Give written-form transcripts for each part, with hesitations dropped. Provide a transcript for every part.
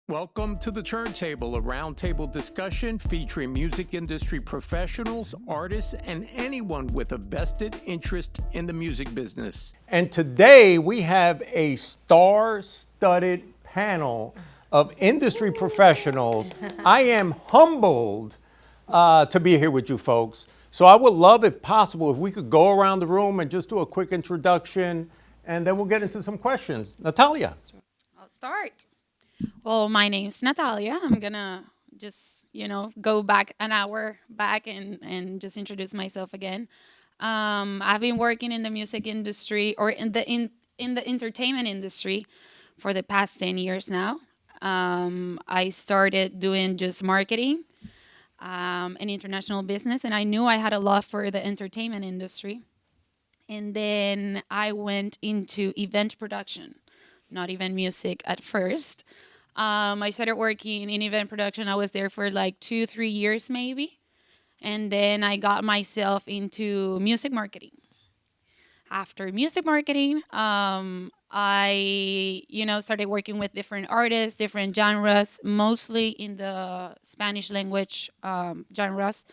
Welcome to the Turntable, a roundtable discussion featuring music industry professionals, artists, and anyone with a vested interest in the music business. And today we have a star-studded panel of industry professionals. I am humbled to be here with you folks. So I would love, if possible, if we could go around the room and just do a quick introduction, and then we'll get into some questions. Natalia. I'll start. Well, my name's Natalia. I'm gonna just, go back an hour back and just introduce myself again. I've been working in the music industry or in the entertainment industry for the past 10 years now. I started doing just marketing and international business, and I knew I had a love for the entertainment industry. And then I went into event production, not even music at first. I started working in event production. I was there for like 2-3 years maybe. And then I got myself into music marketing. After music marketing, I, started working with different artists, different genres, mostly in the Spanish language genres.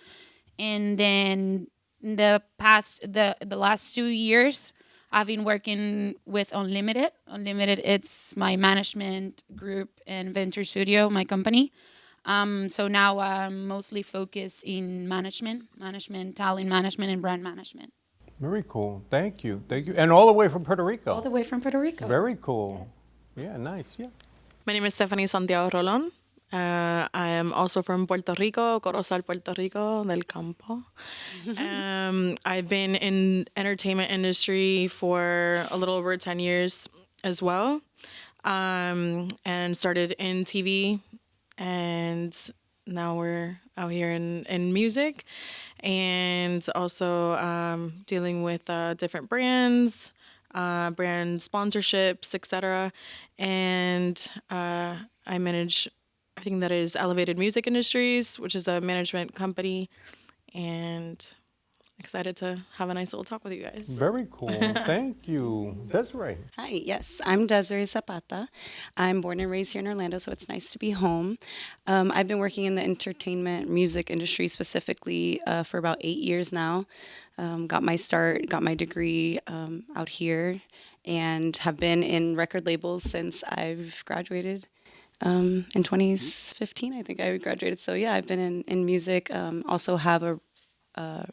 And then the last 2 years, I've been working with Unlimited. Unlimited, it's my management group and venture studio, my company. So now I'm mostly focused in management, talent management, and brand management. Very cool. Thank you. And all the way from Puerto Rico. All the way from Puerto Rico. Very cool. Yes. Yeah, nice. Yeah. My name is Stephanie Santiago-Rolón. I am also from Puerto Rico, Corozal, Puerto Rico, del Campo. I've been in entertainment industry for a little over 10 years as well, and started in TV, and now we're out here in music, and also dealing with different brands, brand sponsorships, etc. And I manage everything that is Elevated Music Industries, which is a management company, and excited to have a nice little talk with you guys. Very cool. Thank you. Desireé. Hi, yes, I'm Desireé Zapata. I'm born and raised here in Orlando, so it's nice to be home. I've been working in the entertainment music industry specifically for about 8 years now. Got my start, got my degree out here, and have been in record labels since I've graduated. In 2015, I think I graduated. So yeah, I've been in music. Also have a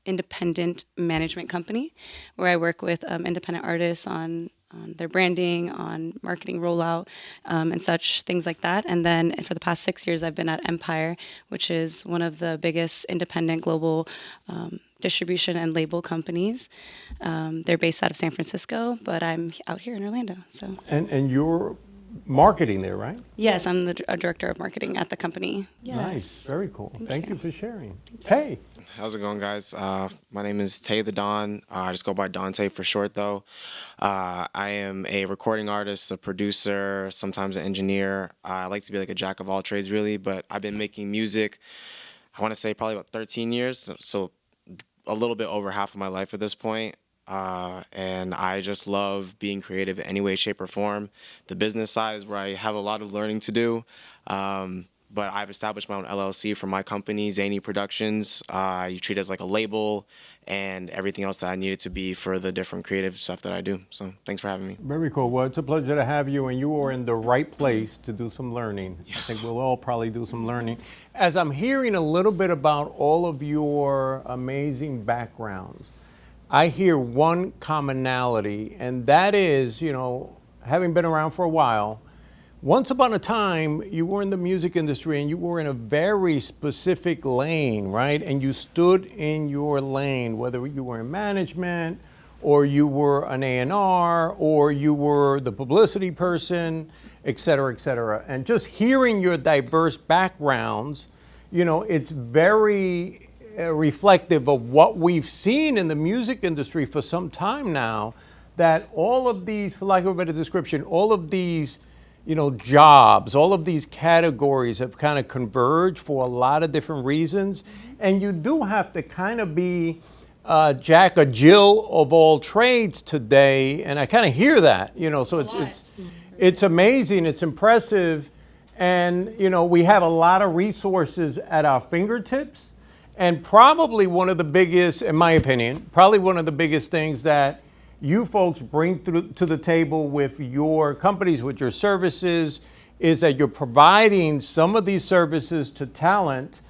independent management company where I work with independent artists on their branding, on marketing rollout, and such things like that. And then for the past 6 years, I've been at Empire, which is one of the biggest independent global distribution and label companies. They're based out of San Francisco, but I'm out here in Orlando. So. And you're marketing there, right? Yes, I'm the director of marketing at the company. Yes. Nice, very cool. Thank you for sharing. Tay. How's it going, guys? My name is Tay the Don. I just go by Dante for short, though. I am a recording artist, a producer, sometimes an engineer. I like to be like a jack of all trades, really, but I've been making music, I want to say probably about 13 years, so a little bit over half of my life at this point. And I just love being creative in any way, shape, or form. The business side is where I have a lot of learning to do. But I've established my own LLC for my company, Zany Productions. You treat it as like a label and everything else that I need it to be for the different creative stuff that I do. So thanks for having me. Very cool. Well, it's a pleasure to have you, and you are in the right place to do some learning. I think we'll all probably do some learning. As I'm hearing a little bit about all of your amazing backgrounds, I hear one commonality, and that is, having been around for a while, once upon a time, you were in the music industry and you were in a very specific lane, right? And you stood in your lane, whether you were in management or you were an A&R or you were the publicity person, et cetera, et cetera. And just hearing your diverse backgrounds, it's very reflective of what we've seen in the music industry for some time now, that all of these, for lack of a better description, all of these jobs, all of these categories have kind of converged for a lot of different reasons. And you do have to kind of be Jack or Jill of all trades today. And I kind of hear that, so it's amazing, it's impressive. And, we have a lot of resources at our fingertips. And probably one of the biggest, in my opinion, probably one of the biggest things that you folks bring to the table with your companies, with your services, is that you're providing some of these services to talent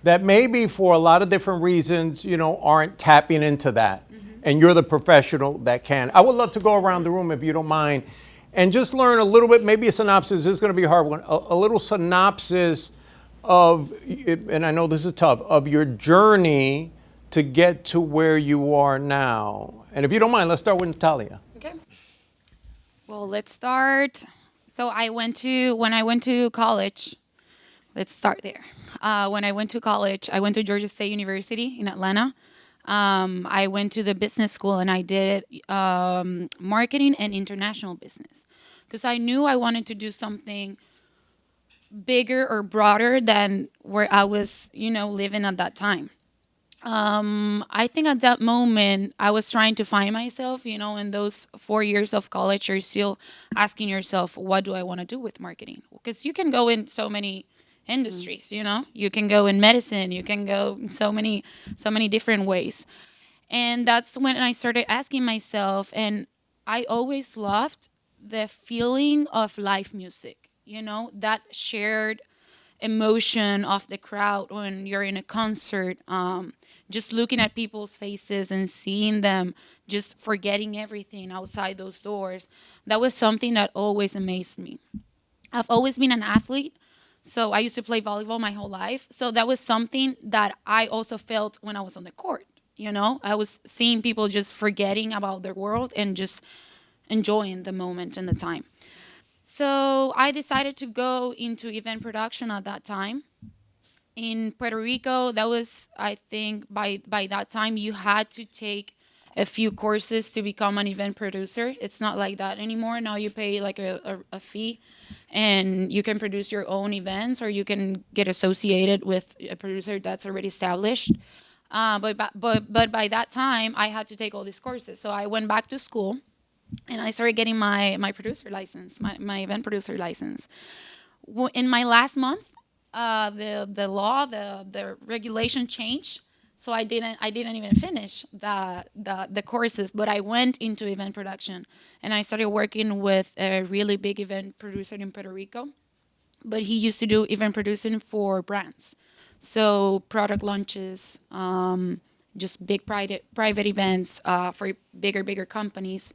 that maybe for a lot of different reasons, aren't tapping into that. And you're the professional that can. I would love to go around the room, if you don't mind, and just learn a little bit, maybe a synopsis. This is going to be a hard one. A little synopsis of, and I know this is tough, of your journey to get to where you are now. And if you don't mind, let's start with Natalia. Okay. Well, let's start. So when I went to college, let's start there. When I went to college, I went to Georgia State University in Atlanta. I went to the business school and I did marketing and international business because I knew I wanted to do something bigger or broader than where I was, living at that time. I think at that moment I was trying to find myself, in those 4 years of college, you're still asking yourself, what do I want to do with marketing? Because you can go in so many industries, you can go in medicine, you can go so many different ways. And that's when I started asking myself, and I always loved the feeling of live music, that shared emotion of the crowd when you're in a concert, just looking at people's faces and seeing them just forgetting everything outside those doors. That was something that always amazed me. I've always been an athlete. So I used to play volleyball my whole life. So that was something that I also felt when I was on the court. I was seeing people just forgetting about their world and just enjoying the moment and the time. So I decided to go into event production at that time. In Puerto Rico, that was, I think, by that time, you had to take a few courses to become an event producer. It's not like that anymore. Now you pay like a fee and you can produce your own events or you can get associated with a producer that's already established. But by that time, I had to take all these courses. So I went back to school and I started getting my producer license, my event producer license. In my last month, the regulation changed. So I didn't even finish the courses, but I went into event production and I started working with a really big event producer in Puerto Rico. But he used to do event producing for brands. So product launches, just big private events for bigger companies.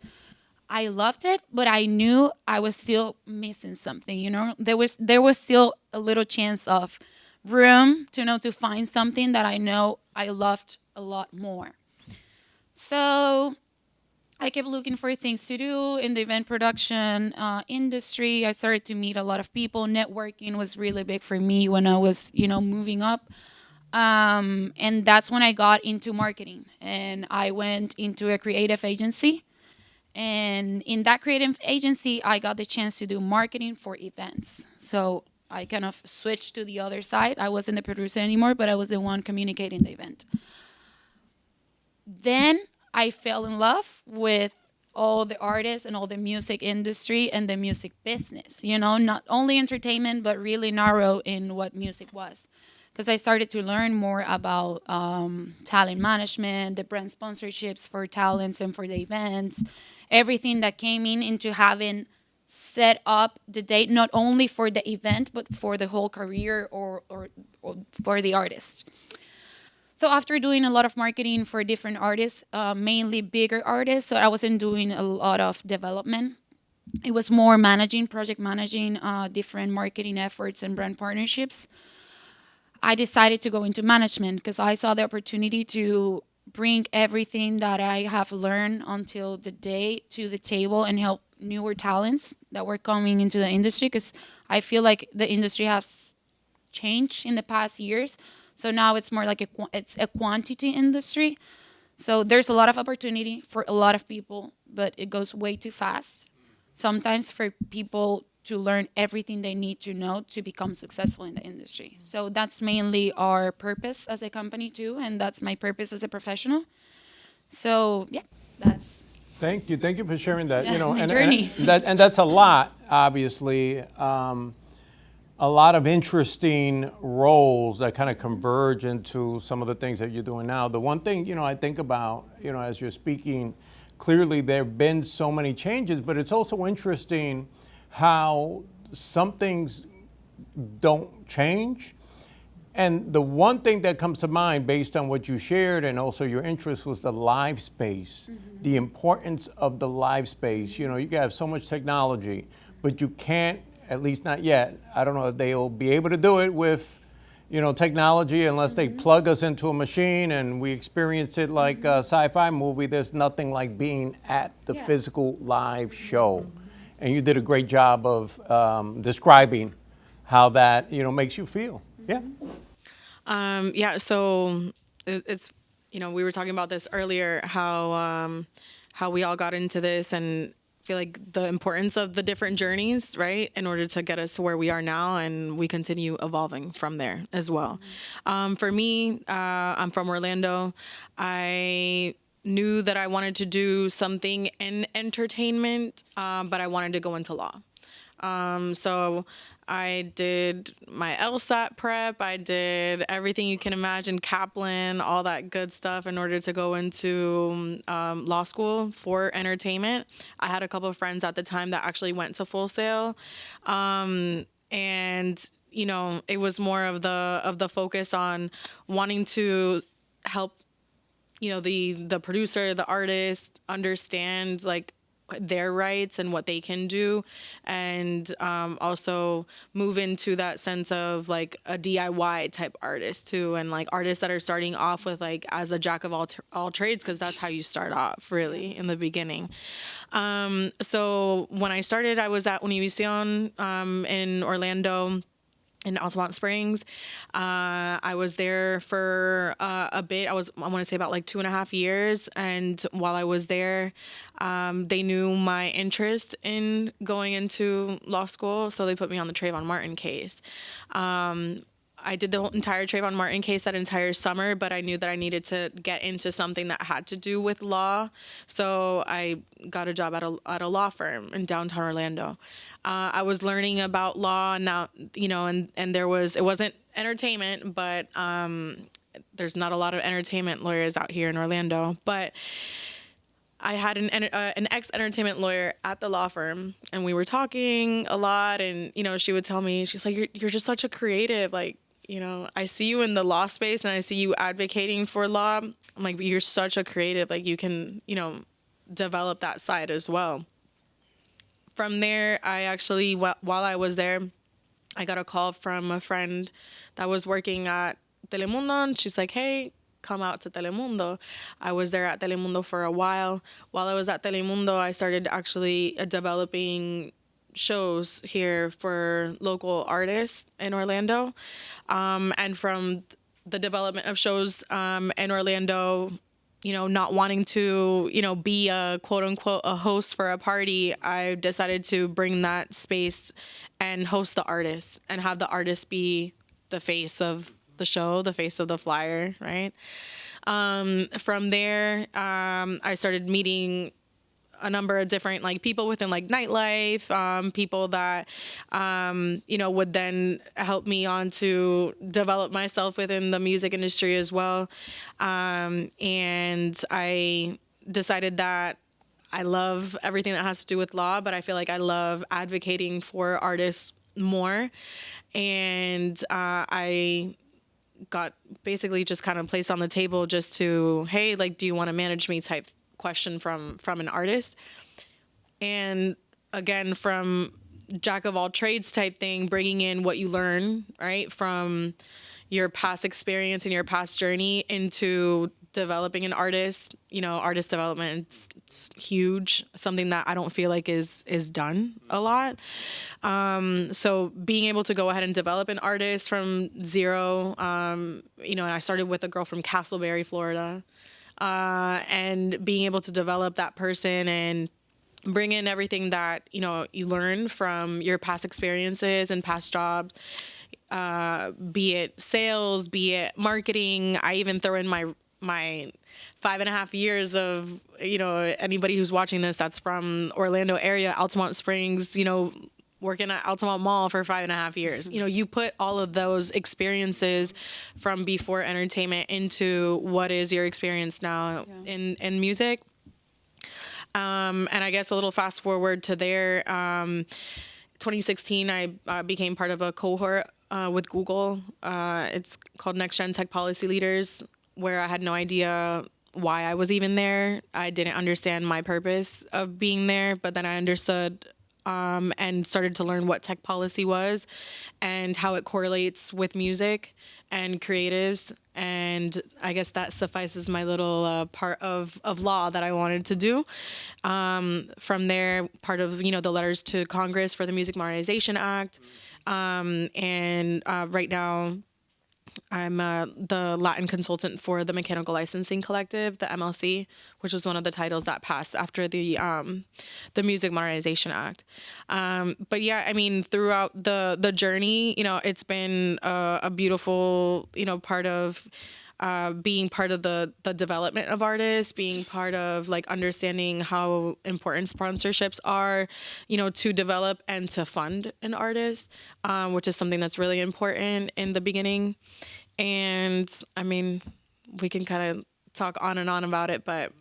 I loved it, but I knew I was still missing something, There was still a little chance of room to find something that I know I loved a lot more. So I kept looking for things to do in the event production industry. I started to meet a lot of people. Networking was really big for me when I was, moving up. And that's when I got into marketing. And I went into a creative agency. And in that creative agency, I got the chance to do marketing for events. So I kind of switched to the other side. I wasn't the producer anymore, but I was the one communicating the event. Then I fell in love with all the artists and all the music industry and the music business, not only entertainment, but really narrow in what music was. Because I started to learn more about talent management, the brand sponsorships for talents and for the events, everything that came into having set up the date, not only for the event, but for the whole career or for the artist. So after doing a lot of marketing for different artists, mainly bigger artists, so I wasn't doing a lot of development. It was more project managing different marketing efforts and brand partnerships. I decided to go into management because I saw the opportunity to bring everything that I have learned until the day to the table and help newer talents that were coming into the industry, because I feel like the industry has changed in the past years. So now it's more like it's a quantity industry. So there's a lot of opportunity for a lot of people, but it goes way too fast. Sometimes for people to learn everything they need to know to become successful in the industry. So that's mainly our purpose as a company too, and that's my purpose as a professional. So yeah, that's. Thank you for sharing that. Yeah, my and journey. that's a lot, obviously. a lot of interesting roles that kind of converge into some of the things that you're doing now. The one thing, I think about, as you're speaking, clearly there have been so many changes, but it's also interesting how some things don't change. And the one thing that comes to mind based on what you shared and also your interest was the live space, the importance of the live space. You can have so much technology, but you can't, at least not yet. I don't know if they'll be able to do it with, technology unless they plug us into a machine and we experience it like a sci-fi movie. There's nothing like being at the physical live show. And you did a great job of describing how that, makes you feel. Yeah. So it's, we were talking about this earlier, how we all got into this, and feel like the importance of the different journeys, right, in order to get us to where we are now, and we continue evolving from there as well. For me, I'm from Orlando. I knew that I wanted to do something in entertainment, but I wanted to go into law. So I did my LSAT prep. I did everything you can imagine, Kaplan, all that good stuff in order to go into law school for entertainment. I had a couple of friends at the time that actually went to Full Sail. And it was more of the focus on wanting to help, the producer, the artist understand like their rights and what they can do, and also move into that sense of like a DIY type artist too, and like artists that are starting off with like as a jack of all trades, because that's how you start off really in the beginning. So when I started, I was at Univision in Orlando, in Altamont Springs. I was there for a bit. I want to say about like 2.5 years. And while I was there, they knew my interest in going into law school. So they put me on the Trayvon Martin case. I did the whole entire Trayvon Martin case that entire summer, but I knew that I needed to get into something that had to do with law. So I got a job at a law firm in downtown Orlando. I was learning about law now, and it wasn't entertainment, but there's not a lot of entertainment lawyers out here in Orlando. But I had an ex-entertainment lawyer at the law firm, and we were talking a lot, and, she would tell me, she's like, you're just such a creative, like, I see you in the law space and I see you advocating for law. I'm like, but you're such a creative, like you can, develop that side as well. From there, I actually, while I was there, I got a call from a friend that was working at Telemundo, and she's like, hey, come out to Telemundo. I was there at Telemundo for a while. While I was at Telemundo, I started actually developing shows here for local artists in Orlando. And from the development of shows in Orlando, not wanting to, be a quote unquote a host for a party, I decided to bring that space and host the artists and have the artist be the face of the show, the face of the flyer, right? From there, I started meeting a number of different like people within like nightlife, people that, would then help me on to develop myself within the music industry as well. And I decided that I love everything that has to do with law, but I feel like I love advocating for artists more. And I got basically just kind of placed on the table just to, hey, like, do you want to manage me type question from an artist. And again, from jack of all trades type thing, bringing in what you learn, right, from your past experience and your past journey into developing an artist. Artist development is huge, something that I don't feel like is done a lot. So being able to go ahead and develop an artist from zero, and I started with a girl from Castleberry, Florida, and being able to develop that person and bring in everything that, you learn from your past experiences and past jobs, be it sales, be it marketing. I even throw in my 5.5 years of, anybody who's watching this that's from Orlando area, Altamont Springs, working at Altamont Mall for 5.5 years. You know, you put all of those experiences from before entertainment into what is your experience now in music. And I guess a little fast forward to there, 2016, I became part of a cohort with Google. It's called Next Gen Tech Policy Leaders, where I had no idea why I was even there. I didn't understand my purpose of being there, but then I understood and started to learn what tech policy was and how it correlates with music and creatives. And I guess that suffices my little part of law that I wanted to do. From there, part of, you know, the letters to Congress for the Music Modernization Act. And right now, I'm the Latin consultant for the Mechanical Licensing Collective, the MLC, which was one of the titles that passed after the Music Modernization Act. But yeah, I mean, throughout the journey, you know, it's been a beautiful, you know, part of being part of the development of artists, being part of like understanding how important sponsorships are, you know, to develop and to fund an artist, which is something that's really important in the beginning. And I mean, we can kind of talk on and on about it, but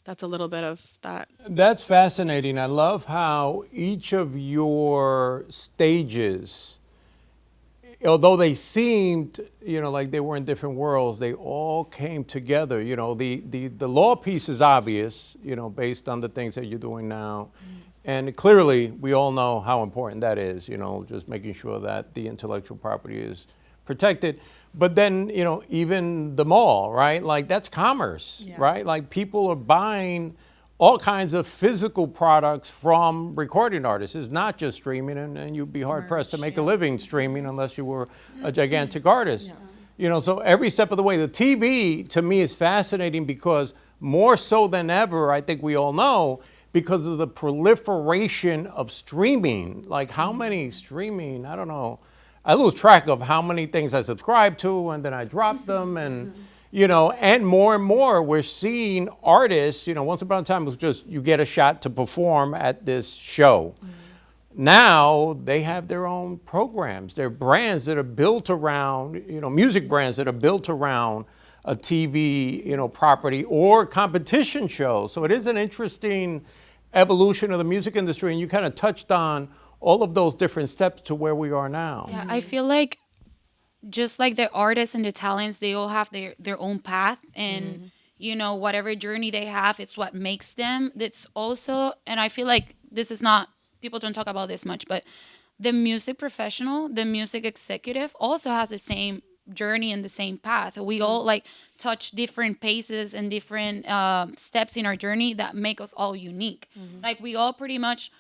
that's a little bit of that. That's fascinating. I love how each of your stages, although they seemed, you know, like they were in different worlds, they all came together. You know, the law piece is obvious, you know, based on the things that you're doing now. And clearly, we all know how important that is, you know, just making sure that the intellectual property is protected. But then, you know, even the mall, right? Like that's commerce, right? Like people are buying all kinds of physical products from recording artists. It's not just streaming, and you'd be hard pressed to make a living streaming unless you were a gigantic artist. You know, so every step of the way, the TV to me is fascinating because more so than ever, I think we all know, because of the proliferation of streaming. Like how many streaming, I don't know, I lose track of how many things I subscribe to and then I drop them, and you know, and more we're seeing artists, you know, once upon a time it was just you get a shot to perform at this show. Now they have their own programs, they're brands that are built around, you know, music brands that are built around a TV, you know, property or competition show. So it is an interesting evolution of the music industry, and you kind of touched on all of those different steps to where we are now. Yeah, I feel like just like the artists and the talents, they all have their own path, and you know, whatever journey they have, it's what makes them. That's also, and I feel like this is not, people don't talk about this much, but the music professional, the music executive also has the same journey and the same path. We all like touch different paces and different steps in our journey that make us all unique. Like we all pretty much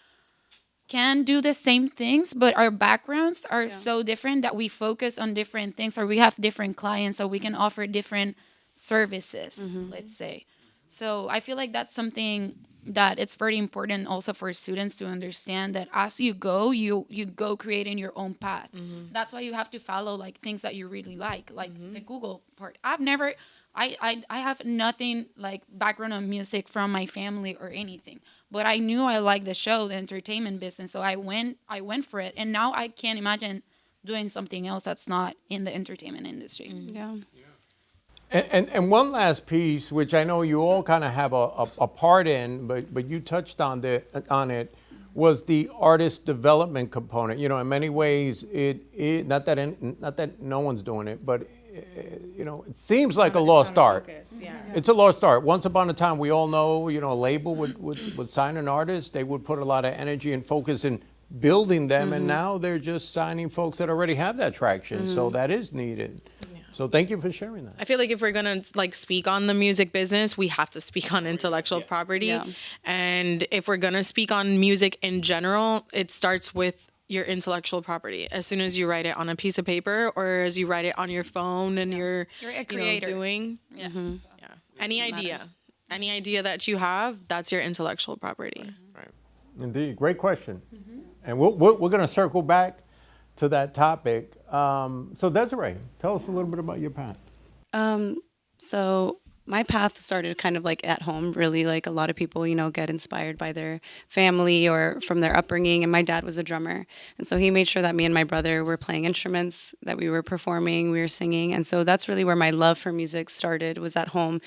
can do the same things, but our backgrounds are so different that we focus on different things, or we have different clients, or we can offer different services, let's say. So I feel like that's something that it's very important also for students to understand, that as you go, you go creating your own path. That's why you have to follow like things that you really like the Google part. I have nothing like background on music from my family or anything, but I knew I liked the show, the entertainment business, so I went for it, and now I can't imagine doing something else that's not in the entertainment industry. And one last piece, which I know you all kind of have a part in, but you touched on it, was the artist development component. You know, in many ways, it not that no one's doing it, but you know, it seems like a lost art. It's a lost art. Once upon a time, we all know, you know, a label would sign an artist. They would put a lot of energy and focus in building them, and now they're just signing folks that already have that traction. So that is needed. So thank you for sharing that. I feel like if we're gonna like speak on the music business, we have to speak on intellectual property. And if we're gonna speak on music in general, it starts with your intellectual property. As soon as you write it on a piece of paper, or as you write it on your phone, and you're a creator. Doing any idea that you have, that's your intellectual property. Right. Indeed, great question. And we're going to circle back to that topic. So Desireé, tell us a little bit about your path. So my path started kind of like at home, really. Like a lot of people, get inspired by their family or from their upbringing. And my dad was a drummer. And so he made sure that me and my brother were playing instruments, that we were performing, we were singing. And so that's really where my love for music started, was at home,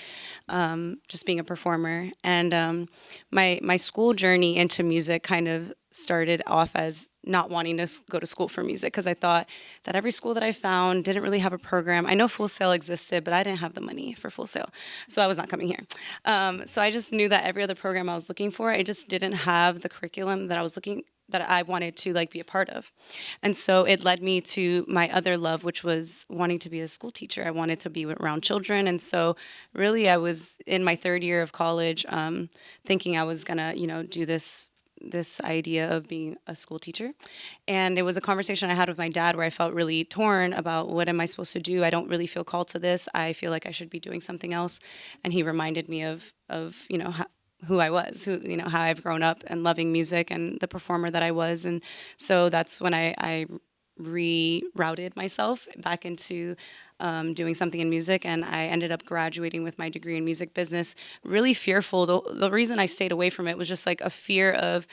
just being a performer. And my school journey into music kind of started off as not wanting to go to school for music, because I thought that every school that I found didn't really have a program. I know Full Sail existed, but I didn't have the money for Full Sail, so I was not coming here. So I just knew that every other program I was looking for, I just didn't have the curriculum that I wanted to like be a part of. And so it led me to my other love, which was wanting to be a school teacher. I wanted to be around children. And so really I was in my third year of college, thinking I was gonna, do this idea of being a school teacher. And it was a conversation I had with my dad where I felt really torn about, what am I supposed to do? I don't really feel called to this. I feel like I should be doing something else. And he reminded me of who I was, how I've grown up and loving music and the performer that I was. And so that's when I rerouted myself back into doing something in music, and I ended up graduating with my degree in music business, really fearful. The reason I stayed away from it was just like a fear of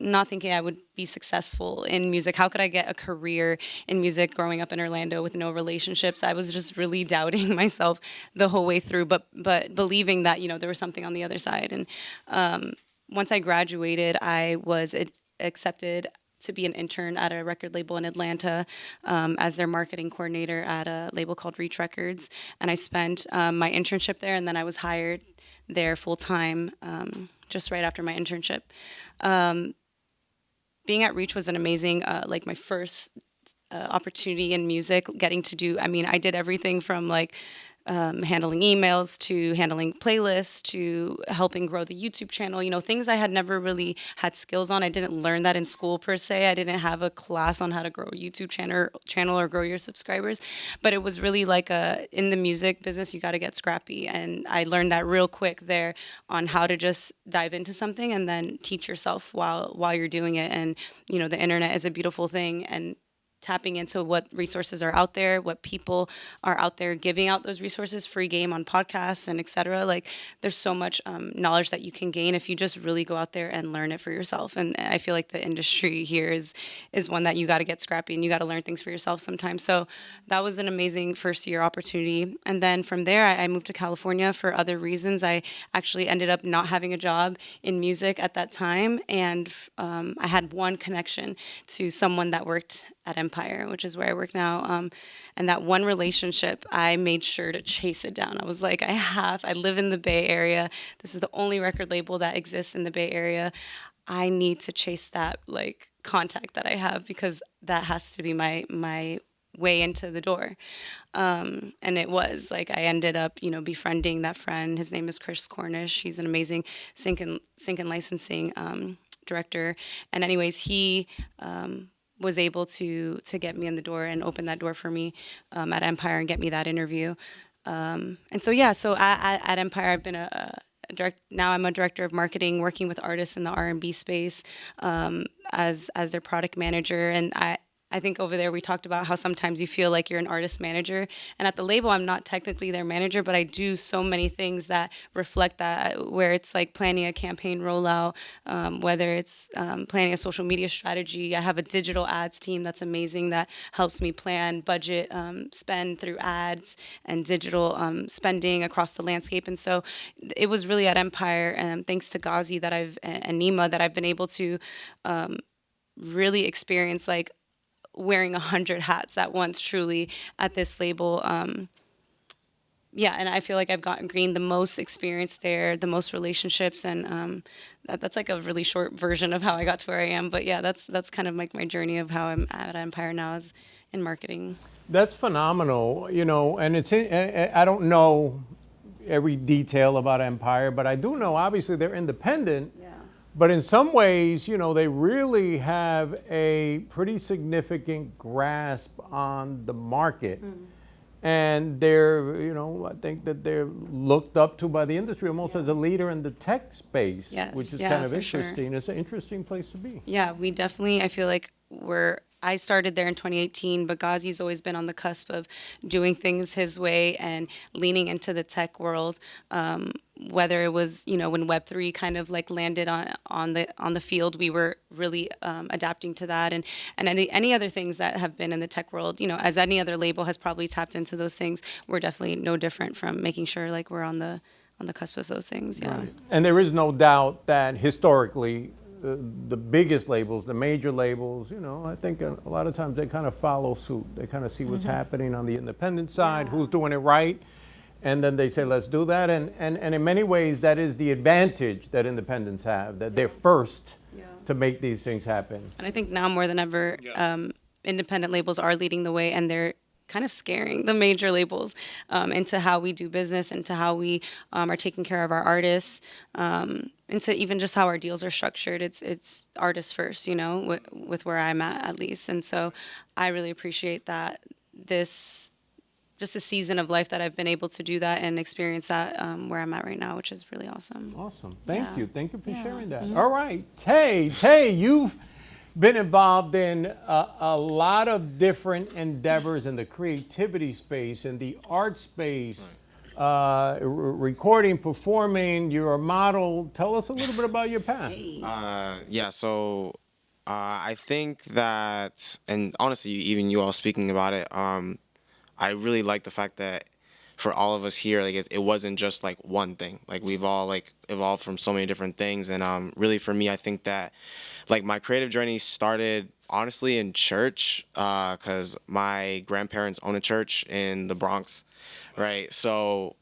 not thinking I would be successful in music. How could I get a career in music growing up in Orlando with no relationships? I was just really doubting myself the whole way through, but believing that, there was something on the other side. And once I graduated, I was accepted to be an intern at a record label in Atlanta, as their marketing coordinator at a label called Reach Records. And I spent my internship there, and then I was hired there full time just right after my internship. Being at Reach was an amazing, my first opportunity in music, getting to do, I did everything from handling emails to handling playlists to helping grow the YouTube channel, things I had never really had skills on. I didn't learn that in school per se. I didn't have a class on how to grow a YouTube channel or grow your subscribers, but it was really in the music business, you got to get scrappy. And I learned that real quick there on how to just dive into something and then teach yourself while you're doing it. And, the internet is a beautiful thing, and tapping into what resources are out there, what people are out there giving out those resources, free game on podcasts and et cetera. There's so much knowledge that you can gain if you just really go out there and learn it for yourself. And I feel like the industry here is one that you got to get scrappy and you got to learn things for yourself sometimes. So that was an amazing first year opportunity. And then from there, I moved to California for other reasons. I actually ended up not having a job in music at that time. And I had one connection to someone that worked at Empire, which is where I work now. And that one relationship, I made sure to chase it down. I was like, I live in the Bay Area. This is the only record label that exists in the Bay Area. I need to chase that contact that I have, because that has to be my way into the door. And it was I ended up, befriending that friend. His name is Chris Cornish. He's an amazing sync and licensing director. And anyways, he was able to get me in the door and open that door for me at Empire and get me that interview. And so at Empire, I've been now I'm a director of marketing, working with artists in the R&B space as their product manager. And I think over there we talked about how sometimes you feel like you're an artist manager. And at the label, I'm not technically their manager, but I do so many things that reflect that, where it's planning a campaign rollout, whether it's planning a social media strategy. I have a digital ads team that's amazing that helps me plan budget spend through ads and digital spending across the landscape. And so it was really at Empire, and thanks to Ghazi and Nima, that I've been able to really experience wearing 100 hats at once, truly, at this label. And I feel like I've gained the most experience there, the most relationships, and that's a really short version of how I got to where I am. But yeah, that's kind of my journey of how I'm at Empire now, is in marketing. That's phenomenal, and I don't know every detail about Empire, but I do know obviously they're independent. Yeah. But in some ways, they really have a pretty significant grasp on the market. And they're, I think that they're looked up to by the industry almost as a leader in the tech space, Yes. which is Yeah, kind of for sure. interesting. It's an interesting place to be. Yeah, we definitely, I feel like we're I started there in 2018, but Ghazi's always been on the cusp of doing things his way and leaning into the tech world. Whether it was, when Web3 kind of like landed on the field, we were really adapting to that, and any other things that have been in the tech world, as any other label has probably tapped into those things, we're definitely no different from making sure like we're on the cusp of those things. Yeah. Right. And there is no doubt that historically, the biggest labels, the major labels, I think a lot of times they kind of follow suit. They kind of see what's happening on the independent side, who's doing it right, and then they say, let's do that. And in many ways, that is the advantage that independents have, that they're first to make these things happen. And I think now more than ever, independent labels are leading the way, and they're kind of scaring the major labels into how we do business, into how we are taking care of our artists, into even just how our deals are structured. It's artists first, with where I'm at least. And so I really appreciate that just a season of life that I've been able to do that and experience that where I'm at right now, which is really awesome. Awesome. Thank you. Thank you for sharing that. All right. Tay, you've been involved in a lot of different endeavors in the creativity space, in the art space, recording, performing. You're a model. Tell us a little bit about your path. So I think that, and honestly, even you all speaking about it, I really like the fact that for all of us here, like it wasn't just like one thing. Like we've all like evolved from so many different things, and really for me, I think that like my creative journey started honestly in church, because my grandparents own a church in the Bronx, right? So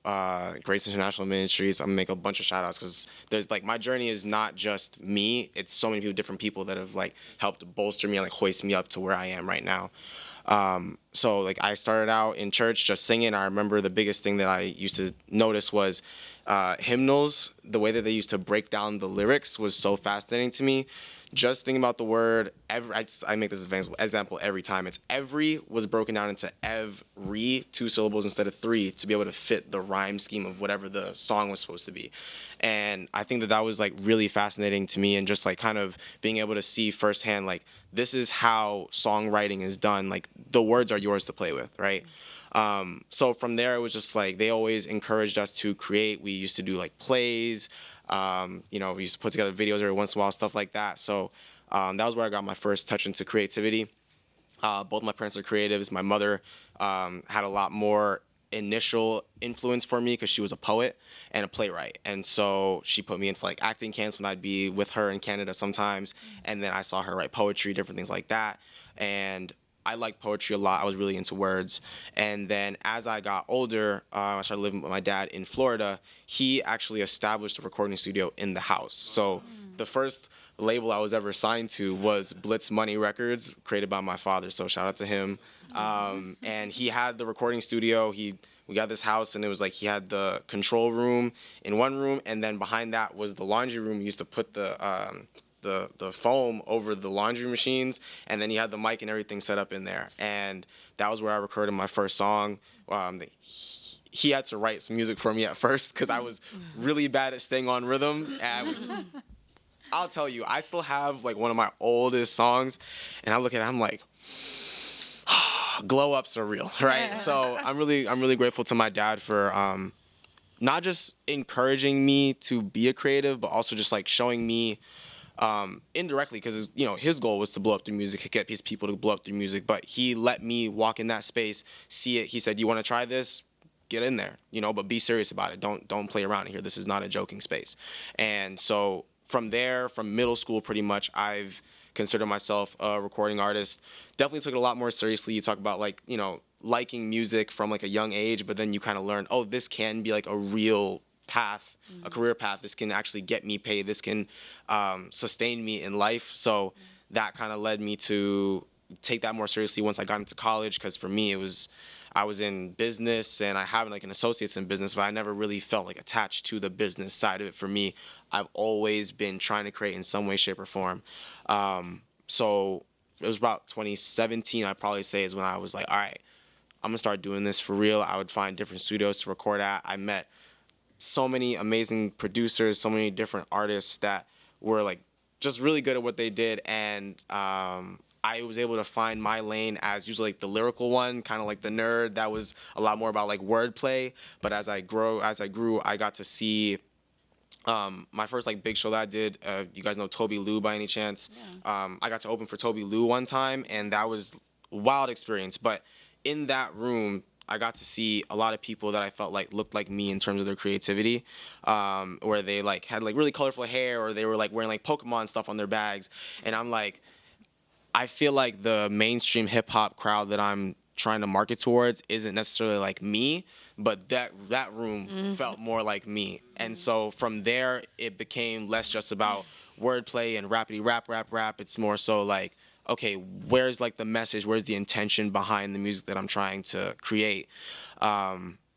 Grace International Ministries, I'm gonna make a bunch of shout outs because there's like my journey is not just me, it's so many different people that have like helped bolster me and like hoist me up to where I am right now. So like I started out in church just singing. I remember the biggest thing that I used to notice was hymnals. The way that they used to break down the lyrics was so fascinating to me. Just thinking about the word every, I make this example every time. It's every was broken down into every, 2 syllables instead of 3 to be able to fit the rhyme scheme of whatever the song was supposed to be. And I think that was like really fascinating to me, and just like kind of being able to see firsthand like this is how songwriting is done. Like the words are yours to play with, right? So from there, it was just like they always encouraged us to create. We used to do like plays. We used to put together videos every once in a while, stuff like that. So that was where I got my first touch into creativity. Both my parents are creatives. My mother had a lot more initial influence for me because she was a poet and a playwright. And so she put me into like acting camps when I'd be with her in Canada sometimes. And then I saw her write poetry, different things like that. And I liked poetry a lot. I was really into words. And then as I got older, I started living with my dad in Florida. He actually established a recording studio in the house. So the first label I was ever signed to was Blitz Money Records, created by my father. So shout out to him. And he had the recording studio. We got this house, and it was like he had the control room in one room, and then behind that was the laundry room. We used to put the foam over the laundry machines, and then he had the mic and everything set up in there. And that was where I recorded my first song. He had to write some music for me at first because I was really bad at staying on rhythm. And I'll tell you, I still have like one of my oldest songs, and I look at it, I'm like, glow ups are real, right? Yeah. So I'm really grateful to my dad for not just encouraging me to be a creative, but also just like showing me indirectly, because his goal was to blow up through music, get his people to blow up through music, but he let me walk in that space, see it. He said, you want to try this? Get in there, but be serious about it. Don't play around here. This is not a joking space. And so from there, from middle school pretty much, I've considered myself a recording artist. Definitely took it a lot more seriously. You talk about like, liking music from like a young age, but then you kind of learn, oh, this can be like a real path, a career path. This can actually get me paid. This can sustain me in life. So that kind of led me to take that more seriously once I got into college, because for me I was in business, and I have like an associate's in business, but I never really felt like attached to the business side of it. For me, I've always been trying to create in some way, shape, or form. So it was about 2017, I'd probably say, is when I was like, all right, I'm gonna start doing this for real. I would find different studios to record at. I met so many amazing producers, so many different artists that were like just really good at what they did, and I was able to find my lane as usually like the lyrical one, kind of like the nerd that was a lot more about like wordplay. But as I grew, I got to see my first like big show that I did. You guys know Toby Lou by any chance? Yeah. I got to open for Toby Lou one time, and that was a wild experience. But in that room, I got to see a lot of people that I felt like looked like me in terms of their creativity, where they like had like really colorful hair, or they were like wearing like Pokemon stuff on their bags, and I'm like, I feel like the mainstream hip hop crowd that I'm trying to market towards isn't necessarily like me, but that room felt more like me. And so from there, it became less just about wordplay and rapidy rap. It's more so like, okay, where's like the message? Where's the intention behind the music that I'm trying to create?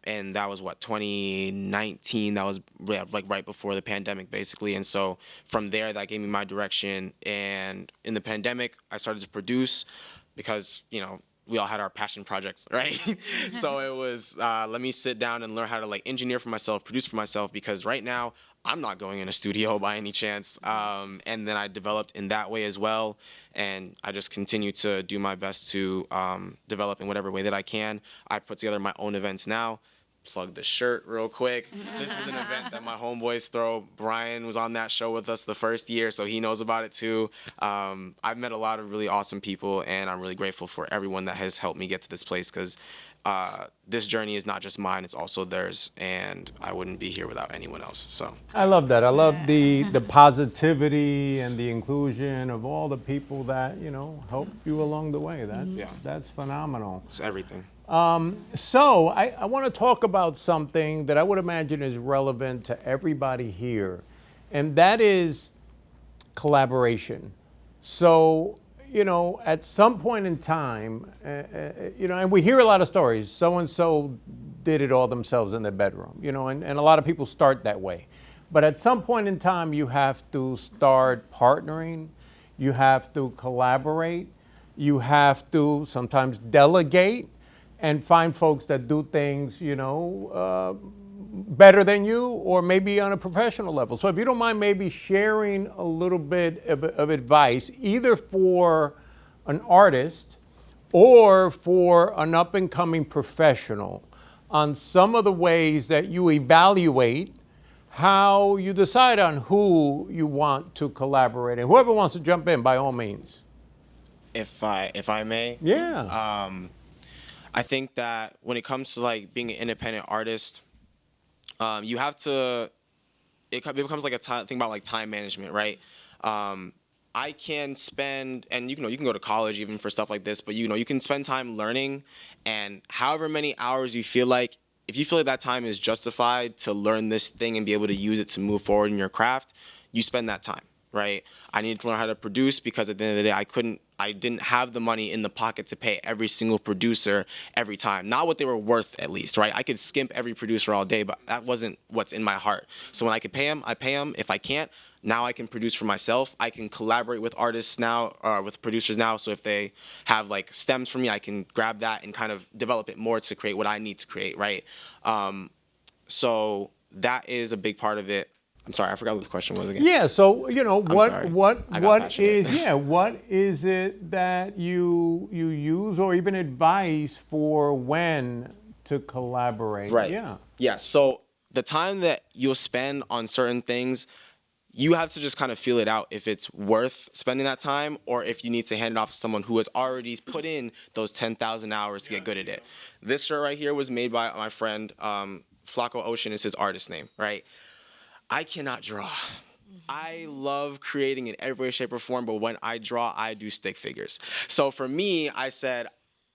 And that was 2019. That was like right before the pandemic, basically. And so from there, that gave me my direction. And in the pandemic, I started to produce because, you know, we all had our passion projects, right? So it was, let me sit down and learn how to like engineer for myself, produce for myself, because right now I'm not going in a studio by any chance. And then I developed in that way as well. And I just continue to do my best to develop in whatever way that I can. I put together my own events now. Plug the shirt real quick. This is an event that my homeboys throw. Brian was on that show with us the first year, so he knows about it too. I've met a lot of really awesome people, and I'm really grateful for everyone that has helped me get to this place, because this journey is not just mine, it's also theirs, and I wouldn't be here without anyone else. So I love that. I love the positivity and the inclusion of all the people that, you know, help you along the way. That's phenomenal. it's everything. So I want to talk about something that I would imagine is relevant to everybody here, and that is collaboration. So, you know, at some point in time, you know, and we hear a lot of stories, so-and-so did it all themselves in their bedroom, you know, and a lot of people start that way. But at some point in time, you have to start partnering, you have to collaborate, you have to sometimes delegate, and find folks that do things, you know, better than you, or maybe on a professional level. So if you don't mind maybe sharing a little bit of advice, either for an artist or for an up-and-coming professional, on some of the ways that you evaluate how you decide on who you want to collaborate. And whoever wants to jump in, by all means. If I may. Yeah. I think that when it comes to like being an independent artist, you have to, it becomes like a thing about like time management, right? I can spend, and you can go to college even for stuff like this, but you can spend time learning, and however many hours you feel like, if you feel like that time is justified to learn this thing and be able to use it to move forward in your craft, you spend that time, right? I needed to learn how to produce because at the end of the day, I didn't have the money in the pocket to pay every single producer every time. Not what they were worth, at least, right? I could skimp every producer all day, but that wasn't what's in my heart. So when I could pay them, I pay them. If I can't, now I can produce for myself. I can collaborate with artists now, with producers now. So if they have like stems for me, I can grab that and kind of develop it more to create what I need to create, right? So that is a big part of it. I'm sorry, I forgot what the question was again. Yeah, so you know what passionate. what is it that you use, or even advice for when to collaborate? Right. Yeah. So the time that you'll spend on certain things, you have to just kind of feel it out if it's worth spending that time, or if you need to hand it off to someone who has already put in those 10,000 hours to get good at it. This shirt right here was made by my friend Flacco Ocean is his artist name, right? I cannot draw. I love creating in every way, shape, or form, but when I draw, I do stick figures. So for me, I said,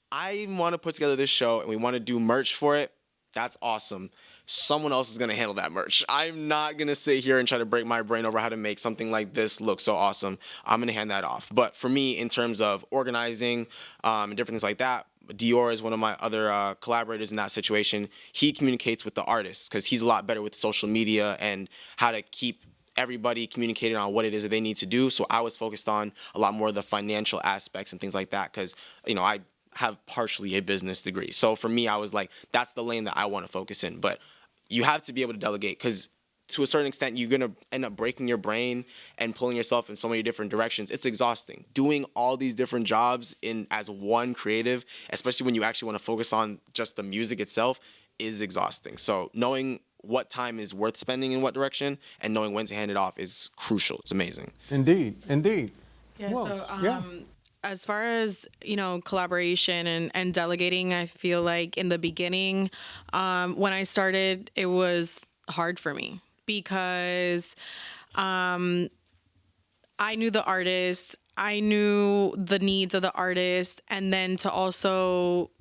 I want to put together this show and we want to do merch for it. That's awesome. Someone else is going to handle that merch. I'm not going to sit here and try to break my brain over how to make something like this look so awesome. I'm going to hand that off. But for me, in terms of organizing and different things like that, Dior is one of my other collaborators in that situation. He communicates with the artists because he's a lot better with social media and how to keep everybody communicating on what it is that they need to do. So I was focused on a lot more of the financial aspects and things like that because, I have partially a business degree. So for me, I was like, that's the lane that I want to focus in. But you have to be able to delegate because to a certain extent, you're going to end up breaking your brain and pulling yourself in so many different directions. It's exhausting. Doing all these different jobs as one creative, especially when you actually want to focus on just the music itself, is exhausting. So knowing what time is worth spending in what direction and knowing when to hand it off is crucial. It's amazing. Indeed, indeed. Yeah, Well, so yeah. as far as, collaboration and delegating, I feel like in the beginning, when I started, it was hard for me because I knew the artist, I knew the needs of the artist, and then to also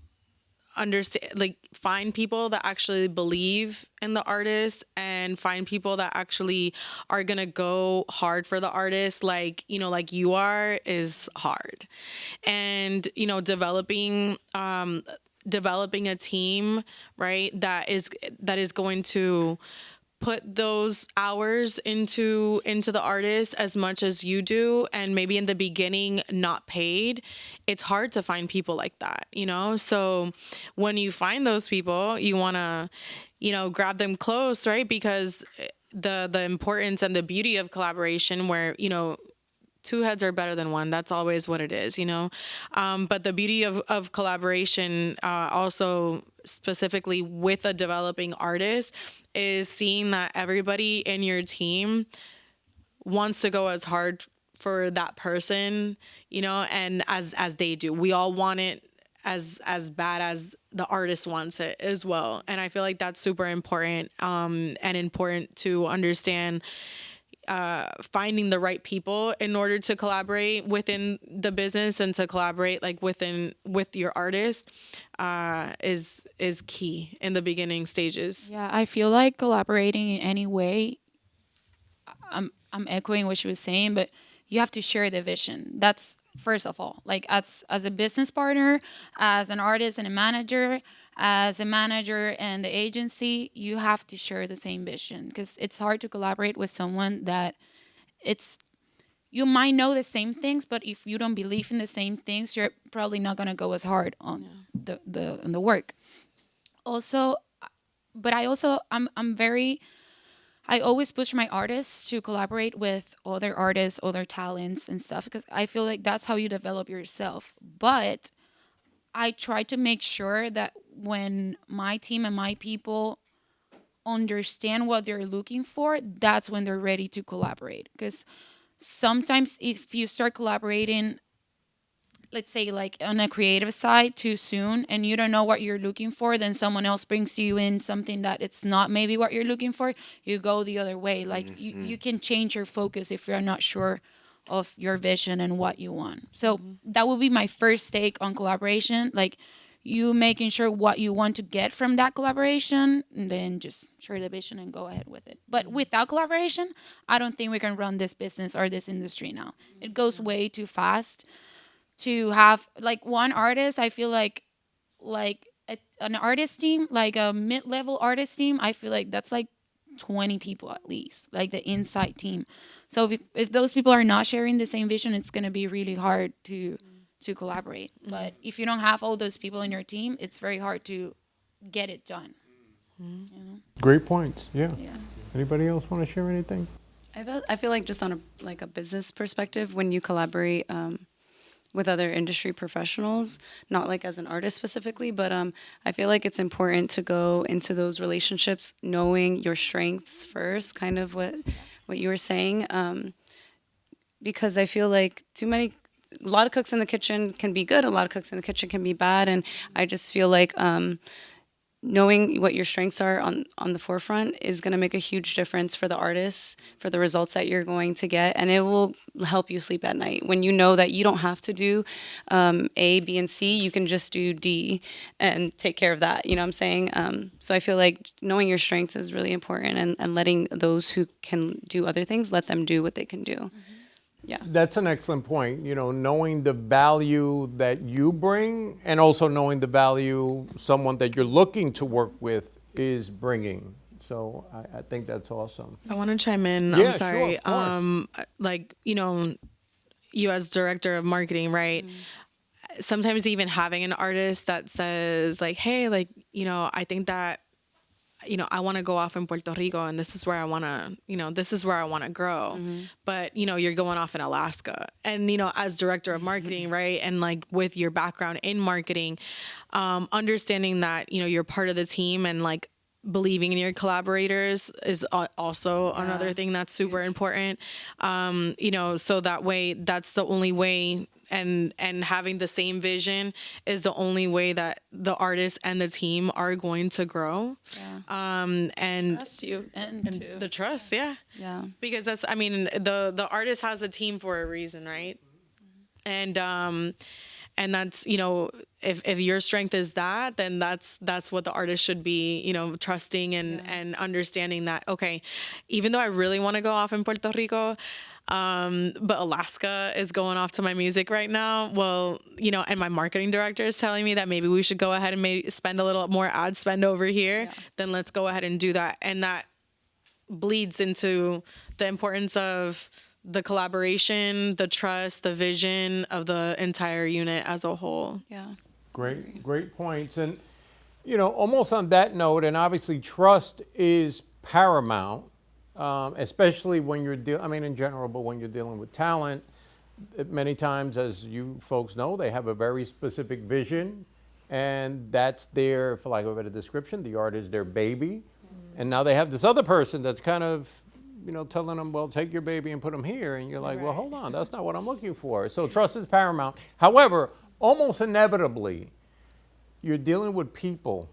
understand, like, find people that actually believe in the artist and find people that actually are gonna go hard for the artist, like you are, is hard. And developing a team, right, that is going to put those hours into the artist as much as you do, and maybe in the beginning not paid. It's hard to find people like that, so when you find those people, you want to grab them close, right? Because the importance and the beauty of collaboration, where two heads are better than one. That's always what it is, but the beauty of collaboration, also specifically with a developing artist, is seeing that everybody in your team wants to go as hard for that person, and as they do. We all want it as bad as the artist wants it as well. And I feel like that's super important, and important to understand, finding the right people in order to collaborate within the business and to collaborate like with your artist, is key in the beginning stages. Yeah, I feel like collaborating in any way, I'm echoing what she was saying, but you have to share the vision. That's first of all, like as a business partner, as an artist and a manager, and the agency, you have to share the same vision, because it's hard to collaborate with someone that you might know the same things, but if you don't believe in the same things, you're probably not going to go as hard on the work. Also, but I always push my artists to collaborate with other artists, other talents and stuff, because I feel like that's how you develop yourself. But I try to make sure that when my team and my people understand what they're looking for, that's when they're ready to collaborate. Because sometimes if you start collaborating, let's say like on a creative side too soon, and you don't know what you're looking for, then someone else brings you in something that it's not maybe what you're looking for, you go the other way. Like you can change your focus if you're not sure of your vision and what you want. So that would be my first take on collaboration. Like you making sure what you want to get from that collaboration, and then just share the vision and go ahead with it. But without collaboration, I don't think we can run this business or this industry now. It goes way too fast to have like one artist. I feel like an artist team, like a mid-level artist team, I feel like that's like 20 people at least, like the inside team. So if those people are not sharing the same vision, it's going to be really hard to collaborate. But if you don't have all those people in your team, it's very hard to get it done. Great points. Yeah. Yeah. Anybody else want to share anything? I feel like just on a business perspective, when you collaborate with other industry professionals, not like as an artist specifically, but I feel like it's important to go into those relationships knowing your strengths first, kind of what you were saying, because I feel like a lot of cooks in the kitchen can be good, a lot of cooks in the kitchen can be bad, and I just feel like knowing what your strengths are on the forefront is going to make a huge difference for the artists, for the results that you're going to get, and it will help you sleep at night. When you know that you don't have to do A, B, and C, you can just do D and take care of that, you know what I'm saying? So I feel like knowing your strengths is really important, and letting those who can do other things, let them do what they can do. Yeah. That's an excellent point. Knowing the value that you bring, and also knowing the value someone that you're looking to work with is bringing. So I think that's awesome. I want to chime in. Yeah, I'm sorry. sure, of course. You as director of marketing, right? Sometimes even having an artist that says like, hey, like, I think that I want to go off in Puerto Rico and this is where I want to, this is where I want to grow. But, you're going off in Alaska. And, as director of marketing, right? And like with your background in marketing, understanding that, you're part of the team and like believing in your collaborators is also another thing that's super important. So that way, that's the only way, and having the same vision is the only way that the artist and the team are going to grow. And Trust you and to the trust, yeah. Because that's, the artist has a team for a reason, right? And that's, if your strength is that, then that's what the artist should be, trusting and understanding that, okay, even though I really want to go off in Puerto Rico, but Alaska is going off to my music right now. Well, and my marketing director is telling me that maybe we should go ahead and maybe spend a little more ad spend over here. Then let's go ahead and do that. And that bleeds into the importance of the collaboration, the trust, the vision of the entire unit as a whole. Great points. And, almost on that note, and obviously trust is paramount, especially when you're in general, but when you're dealing with talent, many times, as you folks know, they have a very specific vision, and that's their, for lack of a better description, the art is their baby. And now they have this other person that's kind of, telling them, well, take your baby and put them here. And you're like, well, hold on, that's not what I'm looking for. So trust is paramount. However, almost inevitably, you're dealing with people.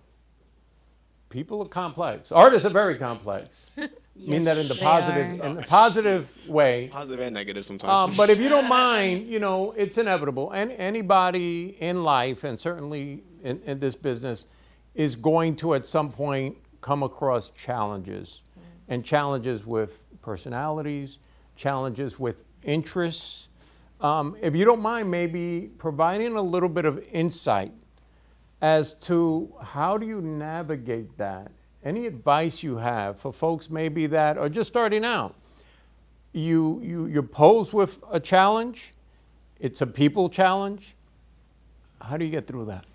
People are complex. Artists are very complex. I mean that in the positive way. Positive and negative sometimes. But if you don't mind, it's inevitable. And anybody in life, and certainly in this business, is going to at some point come across challenges. And challenges with personalities, challenges with interests. If you don't mind, maybe providing a little bit of insight as to how do you navigate that? Any advice you have for folks maybe that are just starting out? You're posed with a challenge. It's a people challenge. How do you get through that?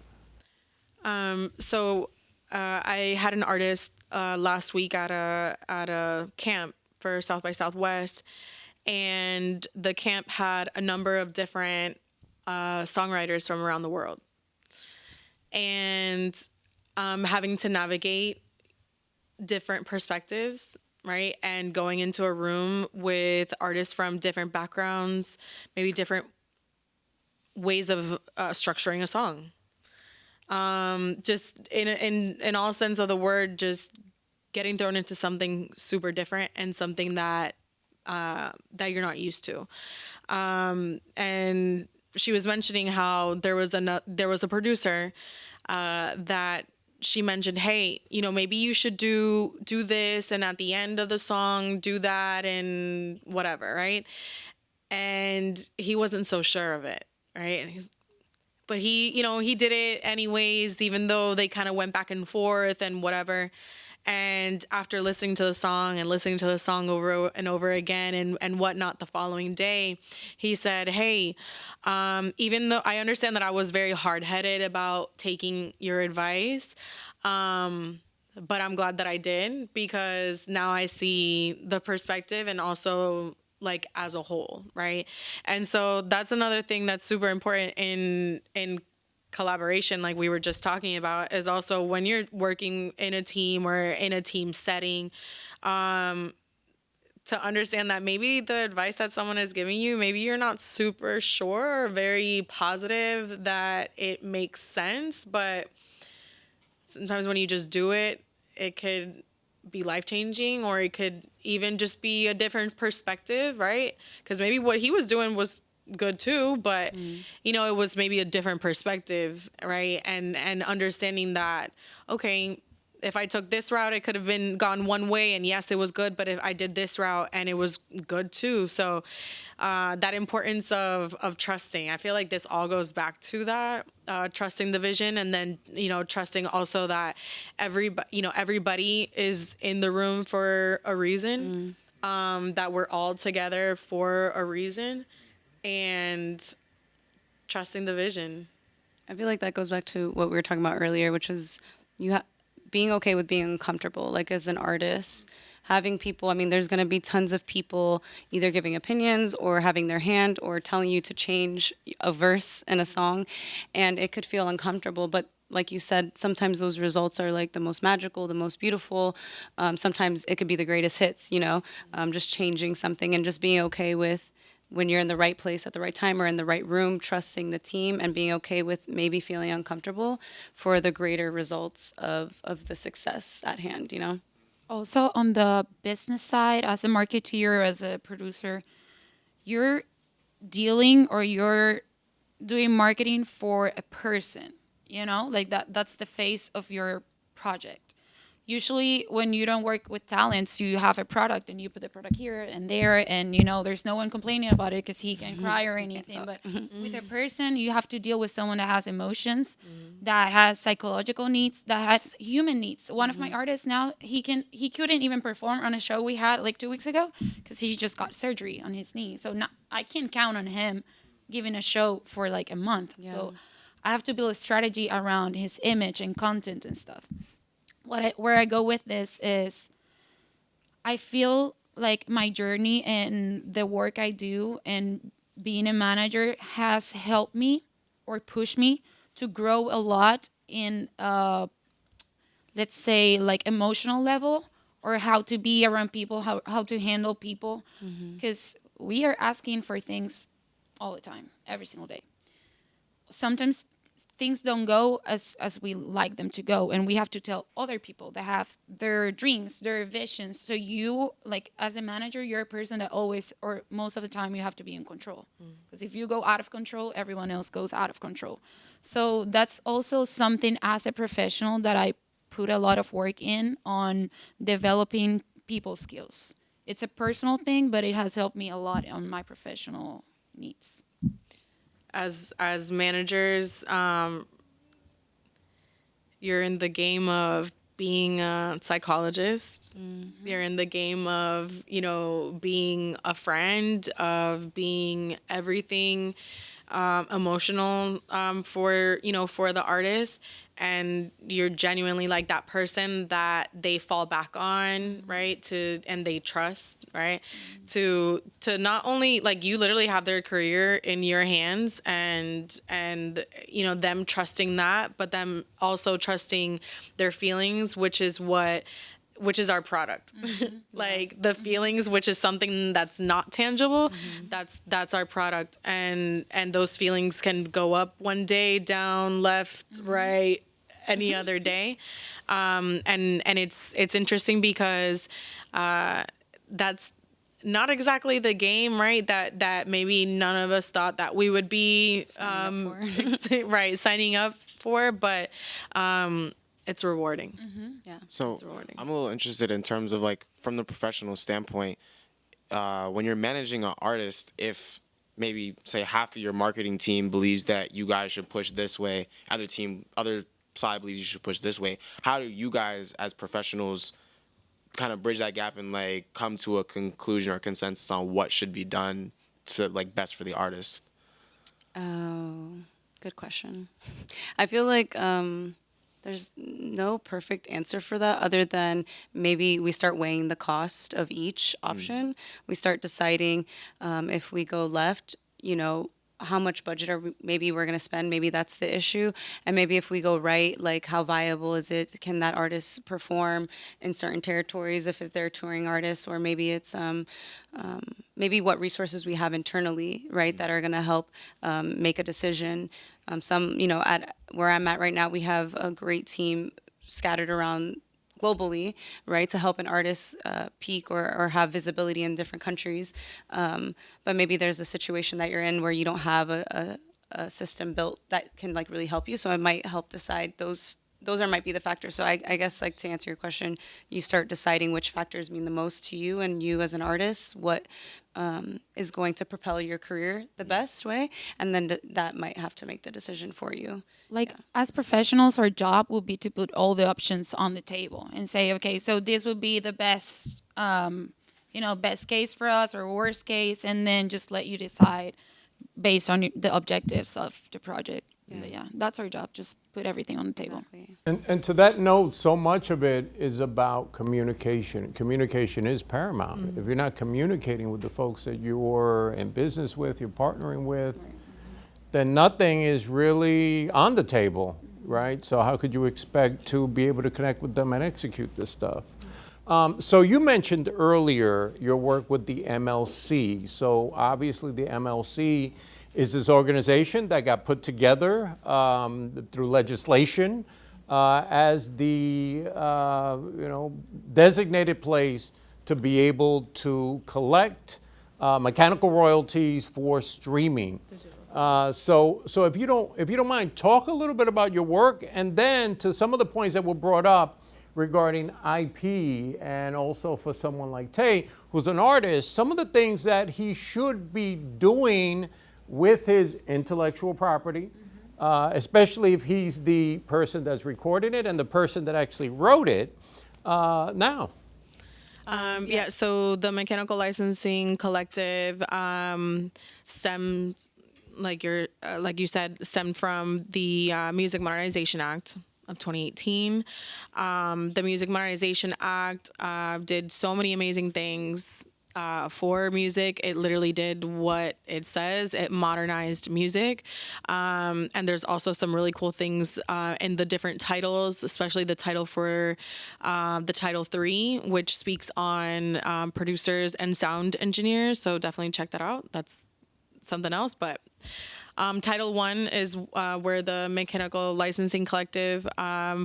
I had an artist last week at a camp for South by Southwest, and the camp had a number of different songwriters from around the world, and having to navigate different perspectives, right? And going into a room with artists from different backgrounds, maybe different ways of structuring a song. Just in all sense of the word, just getting thrown into something super different and something that you're not used to. And she was mentioning how there was a producer that she mentioned, hey, maybe you should do this, and at the end of the song do that and whatever, right? And he wasn't so sure of it, right? But he did it anyways, even though they kind of went back and forth and whatever. And after listening to the song over and over again and whatnot the following day, he said, hey, even though I understand that I was very hard-headed about taking your advice, but I'm glad that I did, because now I see the perspective and also like as a whole, right? And so that's another thing that's super important in collaboration, like we were just talking about, is also when you're working in a team or in a team setting, to understand that maybe the advice that someone is giving you, maybe you're not super sure or very positive that it makes sense, but sometimes when you just do it, it could be life-changing, or it could even just be a different perspective, right? Because maybe what he was doing was good too, but it was maybe a different perspective, right? And understanding that, okay, if I took this route, it could have gone one way, and yes, it was good, but if I did this route and it was good too. So that importance of trusting, I feel like this all goes back to that, trusting the vision, and then, trusting also that everybody is in the room for a reason, that we're all together for a reason, and trusting the vision. I feel like that goes back to what we were talking about earlier, which is being okay with being uncomfortable, like as an artist, having people, I mean, there's going to be tons of people either giving opinions or having their hand or telling you to change a verse in a song, and it could feel uncomfortable. But like you said, sometimes those results are like the most magical, the most beautiful. Sometimes it could be the greatest hits, just changing something and just being okay with when you're in the right place at the right time or in the right room, trusting the team and being okay with maybe feeling uncomfortable for the greater results of the success at hand. Also, on the business side, as a marketeer, as a producer, you're dealing or you're doing marketing for a person, like that's the face of your project. Usually when you don't work with talents, you have a product and you put the product here and there, and there's no one complaining about it because he can cry or anything. But with a person, you have to deal with someone that has emotions, that has psychological needs, that has human needs. One of my artists now, he couldn't even perform on a show we had like 2 weeks ago because he just got surgery on his knee. So now I can't count on him giving a show for like a month. Yeah. So I have to build a strategy around his image and content and stuff. Where I go with this is I feel like my journey and the work I do and being a manager has helped me or pushed me to grow a lot in, let's say, like emotional level, or how to be around people, how to handle people. Because we are asking for things all the time, every single day. Sometimes things don't go as we like them to go, and we have to tell other people that have their dreams, their visions. So you, like, as a manager, you're a person that always, or most of the time, you have to be in control, because if you go out of control, everyone else goes out of control. So that's also something as a professional that I put a lot of work in on developing people skills. It's a personal thing, but it has helped me a lot on my professional needs. As managers, you're in the game of being a psychologist. You're in the game of, being a friend, of being everything emotional for the artist. And you're genuinely like that person that they fall back on, right? And they trust, right? To not only, like, you literally have their career in your hands, and them trusting that, but them also trusting their feelings, which is our product. Like the feelings, which is something that's not tangible, that's our product. And those feelings can go up one day, down, left, right, any other day. And it's interesting because that's not exactly the game, right? That maybe none of us thought that we would be signing up for, but it's rewarding. Yeah. So I'm a little interested in terms of, like, from the professional standpoint, when you're managing an artist, if maybe say half of your marketing team believes that you guys should push this way, other side believes you should push this way, how do you guys as professionals kind of bridge that gap and, like, come to a conclusion or consensus on what should be done to, like, best for the artist? Oh, good question. I feel like there's no perfect answer for that, other than maybe we start weighing the cost of each option. We start deciding if we go left, how much budget maybe we're going to spend. Maybe that's the issue. And maybe if we go right, like, how viable is it? Can that artist perform in certain territories if they're touring artists? Or maybe it's maybe what resources we have internally, right, that are going to help make a decision. At where I'm at right now, we have a great team scattered around globally, right, to help an artist peak or have visibility in different countries. But maybe there's a situation that you're in where you don't have a system built that can, like, really help you. So it might help decide those might be the factors. So I guess, like, to answer your question, you start deciding which factors mean the most to you and you as an artist, what is going to propel your career the best way, and then that might have to make the decision for you. Like, as professionals, our job would be to put all the options on the table and say, okay, so this would be the best, best case for us or worst case, and then just let you decide based on the objectives of the project. But yeah, that's our job. Just put everything on the table. Exactly. And to that note, so much of it is about communication. Communication is paramount. If you're not communicating with the folks that you're in business with, you're partnering with, then nothing is really on the table, right? So how could you expect to be able to connect with them and execute this stuff? So you mentioned earlier your work with the MLC. So obviously the MLC is this organization that got put together through legislation as the designated place to be able to collect mechanical royalties for streaming. So if you don't mind, talk a little bit about your work, and then to some of the points that were brought up regarding IP, and also for someone like Tay, who's an artist, some of the things that he should be doing with his intellectual property, especially if he's the person that's recording it and the person that actually wrote it now. Yeah, so the Mechanical Licensing Collective stemmed, like you said, stemmed from the Music Modernization Act of 2018. The Music Modernization Act did so many amazing things for music. It literally did what it says. It modernized music. And there's also some really cool things in the different titles, especially the title for the Title III, which speaks on producers and sound engineers. So definitely check that out. That's something else. But Title I is where the Mechanical Licensing Collective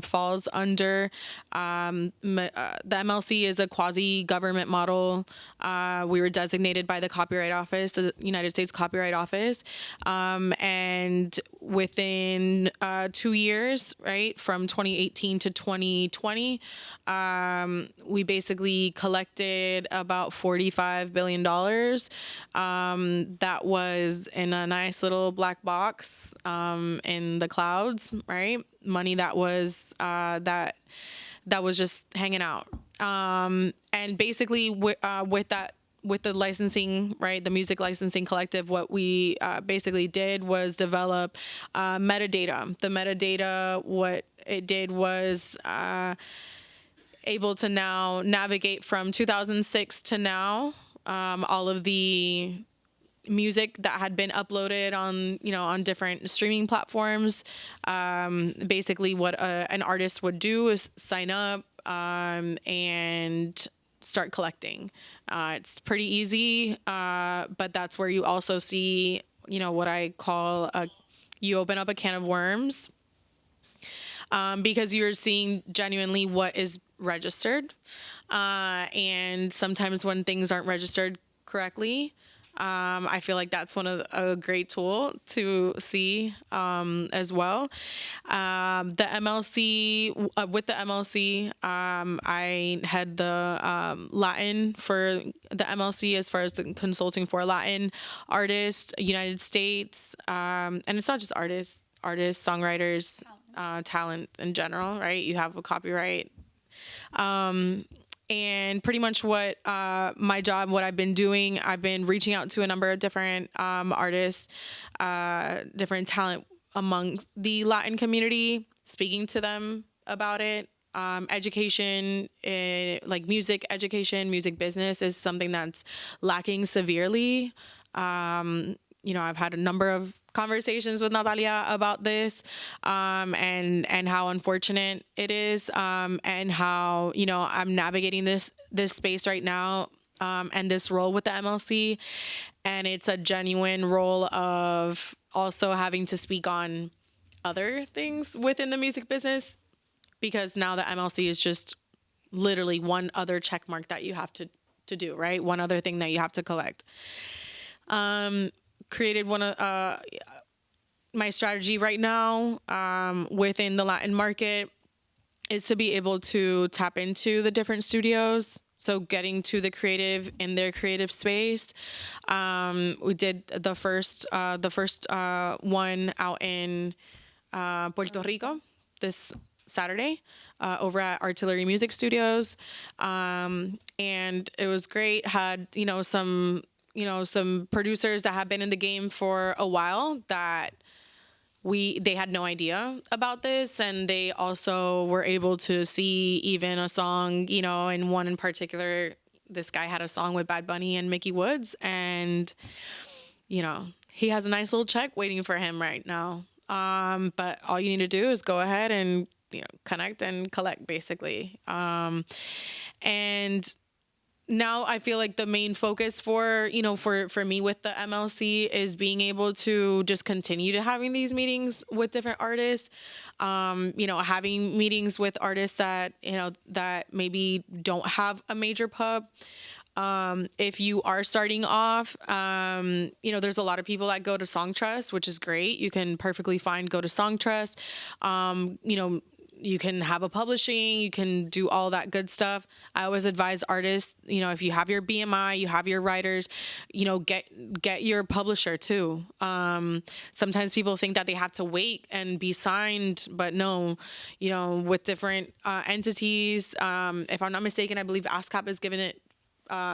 falls under. The MLC is a quasi-government model. We were designated by the Copyright Office, the United States Copyright Office. And within 2 years, right, from 2018 to 2020, we basically collected about $45 billion. That was in a nice little black box in the clouds, right? Money that was just hanging out. And basically with the licensing, right, the Music Licensing Collective, what we basically did was develop metadata. The metadata, what it did was able to now navigate from 2006 to now, all of the music that had been uploaded on different streaming platforms. Basically what an artist would do is sign up and start collecting. It's pretty easy, but that's where you also see, what I call you open up a can of worms, because you're seeing genuinely what is registered. And sometimes when things aren't registered correctly, I feel like that's a great tool to see as well. The MLC, with the MLC, I had the Latin for the MLC as far as the consulting for Latin artists, United States, and it's not just artists, songwriters, talent in general, right? You have a copyright. And pretty much what my job, what I've been doing, I've been reaching out to a number of different artists, different talent among the Latin community, speaking to them about it. Education, like music education, music business is something that's lacking severely. I've had a number of conversations with Natalia about this, and how unfortunate it is, and how, I'm navigating this space right now, and this role with the MLC. And it's a genuine role of also having to speak on other things within the music business, because now the MLC is just literally one other check mark that you have to do, right? One other thing that you have to collect. Created one of my strategy right now within the Latin market is to be able to tap into the different studios. So getting to the creative in their creative space. We did the first one out in Puerto Rico this Saturday over at Artillery Music Studios, and it was great. Had some producers that have been in the game for a while that they had no idea about this, and they also were able to see even a song, in one in particular. This guy had a song with Bad Bunny and Mickey Woods, and he has a nice little check waiting for him right now. But all you need to do is go ahead and connect and collect, basically. And now I feel like the main focus for me with the MLC is being able to just continue to having these meetings with different artists, having meetings with artists that, that maybe don't have a major pub. If you are starting off, there's a lot of people that go to Songtrust, which is great. You can perfectly fine go to Songtrust. You can have a publishing, you can do all that good stuff. I always advise artists, if you have your BMI, you have your writers, get your publisher too. Sometimes people think that they have to wait and be signed, but no, with different entities. If I'm not mistaken, I believe ASCAP has given it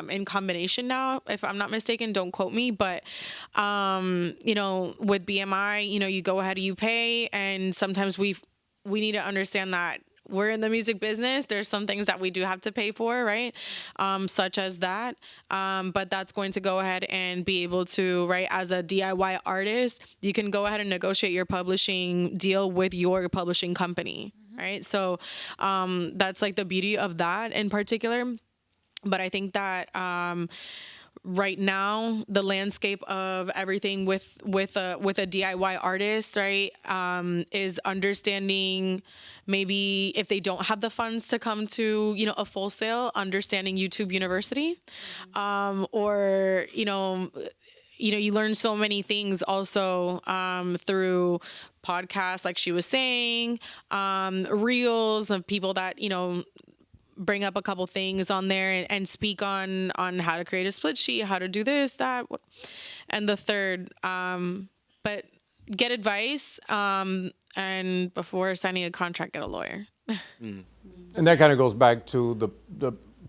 in combination now, if I'm not mistaken, don't quote me, but, with BMI, you go ahead and you pay, and sometimes we need to understand that we're in the music business. There's some things that we do have to pay for, right? Such as that. But that's going to go ahead and be able to, right, as a DIY artist, you can go ahead and negotiate your publishing deal with your publishing company, right? So that's like the beauty of that in particular. But I think that right now, the landscape of everything with a DIY artist, right, is understanding maybe if they don't have the funds to come to, a full sale, understanding YouTube University, or, you learn so many things also through podcasts, like she was saying, reels of people that, bring up a couple things on there and speak on how to create a split sheet, how to do this, that, and the third. But get advice, and before signing a contract, get a lawyer. And that kind of goes back to the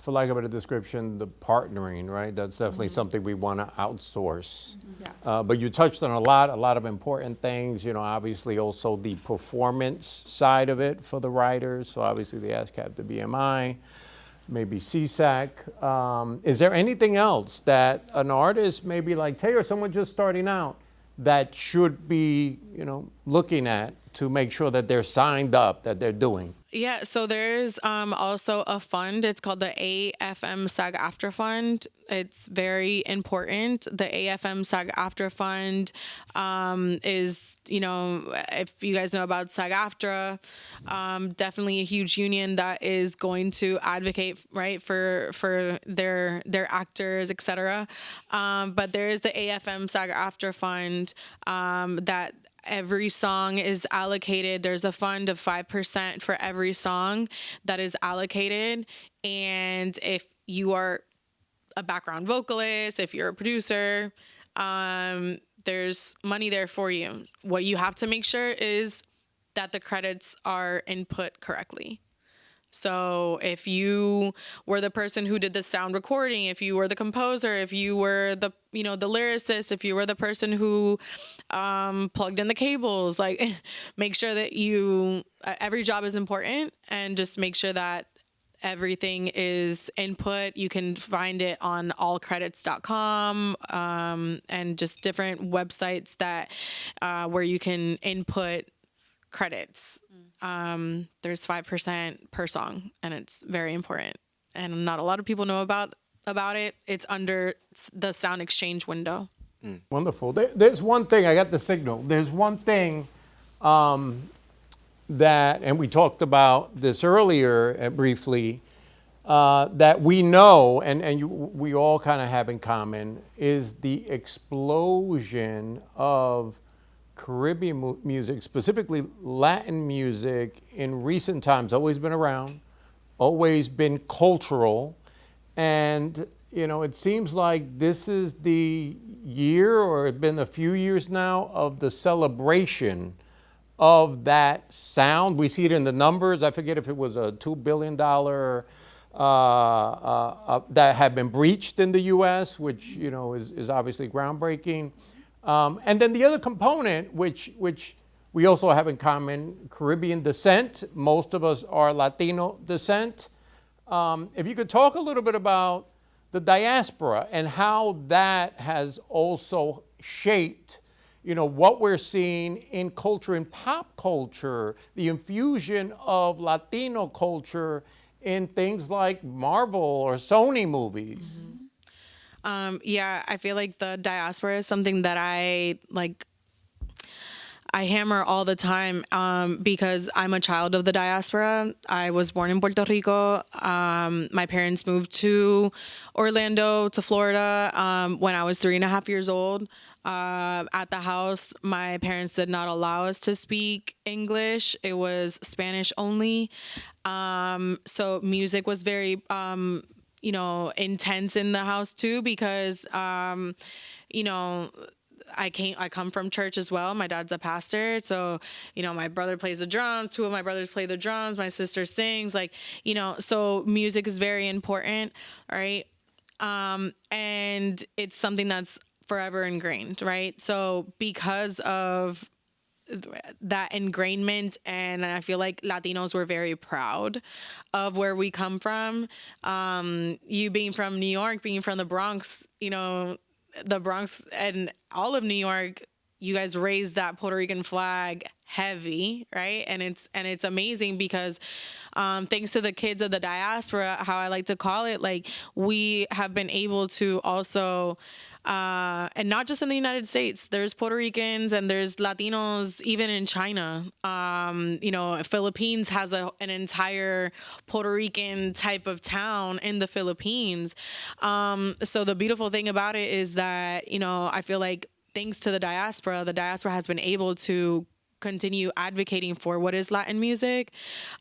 for lack of a better description, the partnering, right? That's definitely something we want to outsource. But you touched on a lot of important things, obviously also the performance side of it for the writers. So obviously the ASCAP, the BMI, maybe CSAC. Is there anything else that an artist, maybe like Tay or someone just starting out, that should be, looking at to make sure that they're signed up, that they're doing? Yeah, so there's also a fund. It's called the AFM SAG-AFTRA Fund. It's very important. The AFM SAG-AFTRA Fund is, if you guys know about SAG-AFTRA, definitely a huge union that is going to advocate, right, for their actors, et cetera. But there is the AFM SAG-AFTRA Fund that every song is allocated. There's a fund of 5% for every song that is allocated. And if you are a background vocalist, if you're a producer, there's money there for you. What you have to make sure is that the credits are input correctly. So if you were the person who did the sound recording, if you were the composer, if you were the lyricist, if you were the person who plugged in the cables, like make sure that every job is important, and just make sure that everything is input. You can find it on allcredits.com and just different websites that where you can input credits. There's 5% per song, and it's very important. And not a lot of people know about it. It's under the sound exchange window. Wonderful. There's one thing, I got the signal. There's one thing that, and we talked about this earlier briefly, that we know, and we all kind of have in common, is the explosion of Caribbean music, specifically Latin music, in recent times. Always been around, always been cultural, and it seems like this is the year, or it's been a few years now, of the celebration of that sound. We see it in the numbers. I forget if it was a $2 billion that had been breached in the U.S., which is obviously groundbreaking. And then the other component, which We also have in common Caribbean descent. Most of us are Latino descent. If you could talk a little bit about the diaspora and how that has also shaped, what we're seeing in culture, in pop culture, the infusion of Latino culture in things like Marvel or Sony movies. Yeah, I feel like the diaspora is something that I hammer all the time because I'm a child of the diaspora. I was born in Puerto Rico. My parents moved to Orlando, to Florida, when I was 3.5 years old. At the house, my parents did not allow us to speak English. It was Spanish only. So music was very, intense in the house too, because, I come from church as well. My dad's a pastor. So, my brother plays the drums. 2 of my brothers play the drums. My sister sings, so music is very important. Right. And it's something that's forever ingrained. Right. So because of that ingrainment, and I feel like Latinos were very proud of where we come from. You being from New York, being from the Bronx, the Bronx and all of New York, you guys raised that Puerto Rican flag heavy, right? And it's amazing because thanks to the kids of the diaspora, how I like to call it, we have been able to also and not just in the United States, there's Puerto Ricans and there's Latinos even in China. Philippines has an entire Puerto Rican type of town in the Philippines. So the beautiful thing about it is that, I feel like thanks to the diaspora has been able to continue advocating for what is Latin music.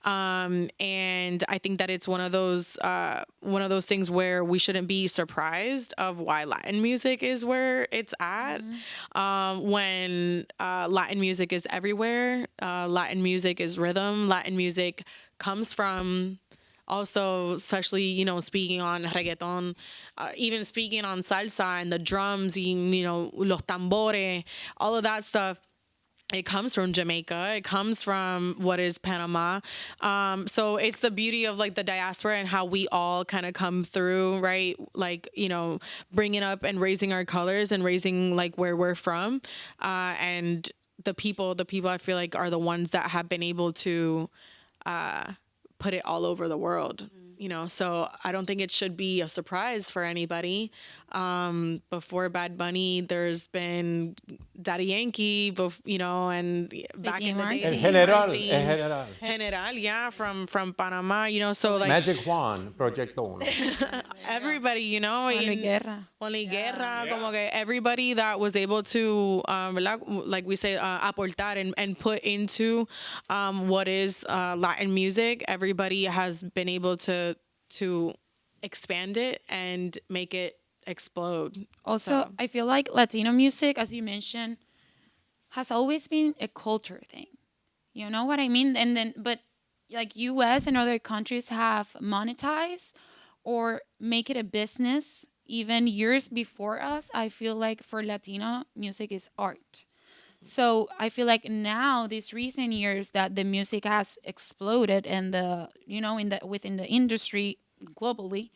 And I think that it's one of those things where we shouldn't be surprised of why Latin music is where it's at. When Latin music is everywhere. Latin music is rhythm. Latin music comes from also, especially, speaking on reggaeton, even speaking on salsa and the drums, los tambores, all of that stuff. It comes from Jamaica. It comes from what is Panama. So it's the beauty of the diaspora and how we all kind of come through, right? Bringing up and raising our colors and raising where we're from. And the people I feel like are the ones that have been able to put it all over the world. So I don't think it should be a surprise for anybody. Before Bad Bunny, there's been Daddy Yankee, and back in the day. General, yeah, from Panama, so Magic Juan, Proyecto Uno. everybody, Juan Guerra, como que everybody that was able to, like we say, aportar and put into what is Latin music, everybody has been able to expand it and make it explode. Also, I feel like Latino music, as you mentioned, has always been a culture thing. You know what I mean? And then, but US and other countries have monetized or make it a business even years before us. I feel like for Latino, music is art. So I feel like now, these recent years, that the music has exploded and within the industry globally,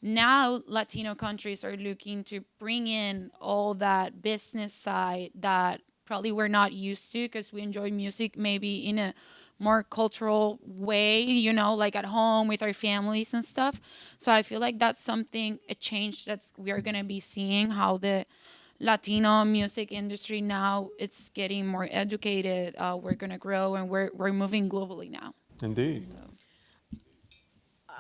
now Latino countries are looking to bring in all that business side that probably we're not used to, because we enjoy music maybe in a more cultural way, at home with our families and stuff. So I feel like that's a change we are going to be seeing, how the Latino music industry now, it's getting more educated. We're going to grow, and we're moving globally now. Indeed. So.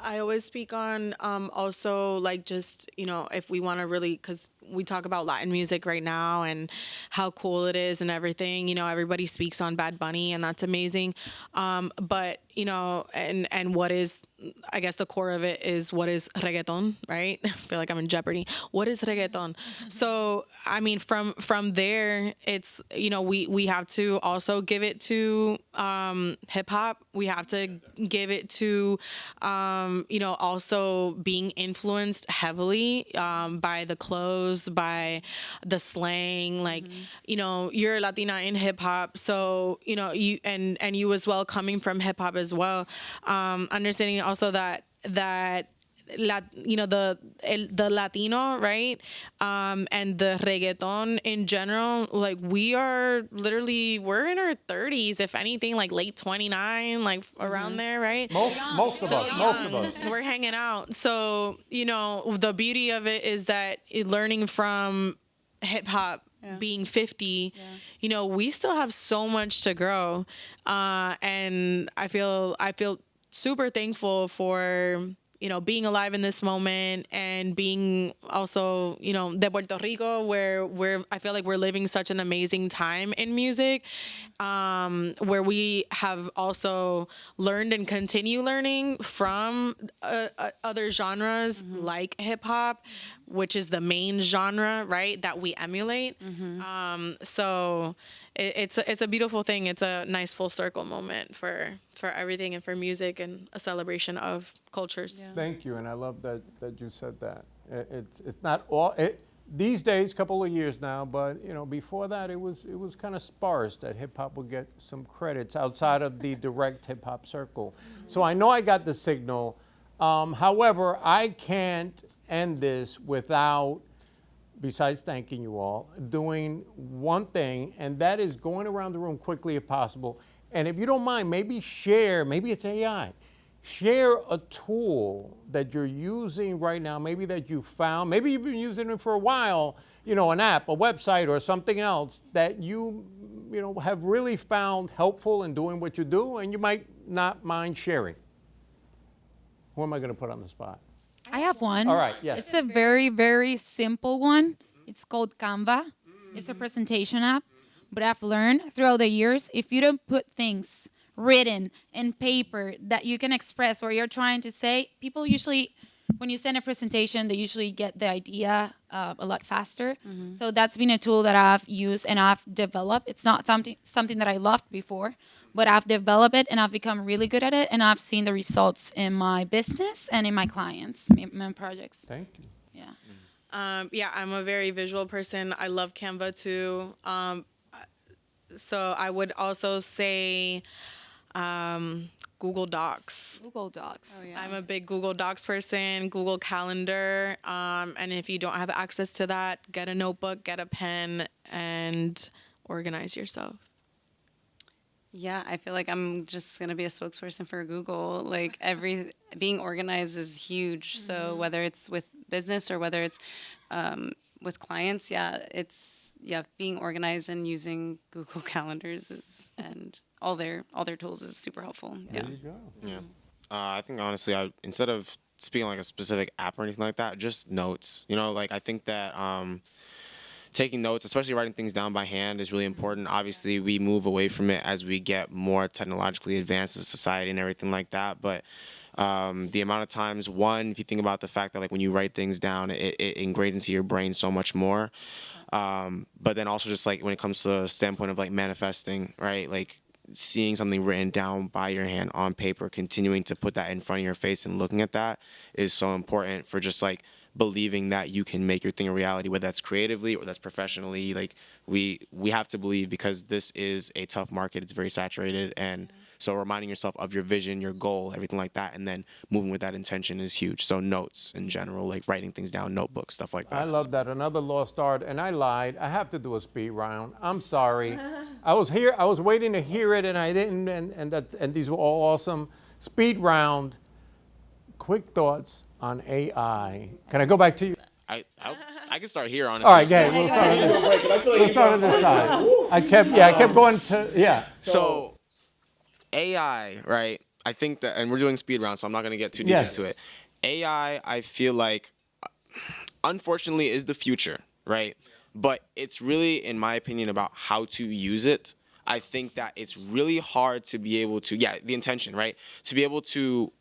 I always speak on also just, if we want to really, because we talk about Latin music right now and how cool it is and everything, everybody speaks on Bad Bunny, and that's amazing. But, and what is I guess the core of it is what is reggaeton, right? I feel like I'm in Jeopardy. What is reggaeton? So, I mean, from there, it's, you know, we have to also give it to hip hop. We have to give it to, you know, also being influenced heavily by the clothes, by the slang. Like, you know, you're Latina in hip hop, so, you know, you and you as well, coming from hip hop as well, understanding also that you know, the Latino, right, and the reggaeton in general, like we're in our 30s, if anything, like late 29, like around there, right? Most of us. We're hanging out. So, you know, the beauty of it is that learning from hip hop being 50, you know, we still have so much to grow. And I feel super thankful for, you know, being alive in this moment and being also, you know, de Puerto Rico, where I feel like we're living such an amazing time in music, where we have also learned and continue learning from other genres like hip hop, which is the main genre, right, that we emulate. So it's a beautiful thing. It's a nice full circle moment for everything, and for music, and a celebration of cultures. Thank you, and I love that you said that. It's not all these days, couple of years now, but you know, before that it was kind of sparse that hip hop would get some credits outside of the direct hip hop circle. So I know I got the signal. However, I can't end this without, besides thanking you all, doing one thing, and that is going around the room quickly if possible. And if you don't mind, maybe share, maybe it's AI, share a tool that you're using right now, maybe that you found, maybe you've been using it for a while, you know, an app, a website, or something else that you know, have really found helpful in doing what you do, and you might not mind sharing. Who am I going to put on the spot? I have one. All right, yes. It's a very, very simple one. It's called Canva. It's a presentation app. But I've learned throughout the years, if you don't put things written in paper that you can express what you're trying to say, people usually, when you send a presentation, they usually get the idea a lot faster. So that's been a tool that I've used and I've developed. It's not something that I loved before, but I've developed it and I've become really good at it, and I've seen the results in my business and in my clients, my projects. Thank you. Yeah. Yeah, I'm a very visual person. I love Canva too. So I would also say Google Docs. Google Docs. Oh, yeah. I'm a big Google Docs person, Google Calendar. And if you don't have access to that, get a notebook, get a pen, and organize yourself. Yeah, I feel like I'm just gonna be a spokesperson for Google. Like being organized is huge. So whether it's with business or whether it's with clients, being organized and using Google Calendars and all their tools is super helpful. There you go. Yeah. I think honestly, instead of speaking like a specific app or anything like that, just notes. You know, like I think that taking notes, especially writing things down by hand, is really important. Obviously, we move away from it as we get more technologically advanced as a society and everything like that. But the amount of times, one, if you think about the fact that like when you write things down, it ingrains into your brain so much more. But then also just like when it comes to the standpoint of like manifesting, right? Like seeing something written down by your hand on paper, continuing to put that in front of your face and looking at that is so important for just like believing that you can make your thing a reality, whether that's creatively or that's professionally. Like we have to believe, because this is a tough market. It's very saturated. And so reminding yourself of your vision, your goal, everything like that, and then moving with that intention is huge. So notes in general, like writing things down, notebooks, stuff like that. I love that. Another lost art, and I lied. I have to do a speed round. I'm sorry. I was waiting to hear it, and I didn't. And these were all awesome. Speed round. Quick thoughts on AI. Can I go back to you? I can start here, honestly. All right, yeah. We'll start on this side. I kept going to So AI, right? I think that, and we're doing speed round, so I'm not going to get too deep into it. AI, I feel like, unfortunately, is the future, right? But it's really, in my opinion, about how to use it. I think that it's really hard to be able to, the intention, right? To be able to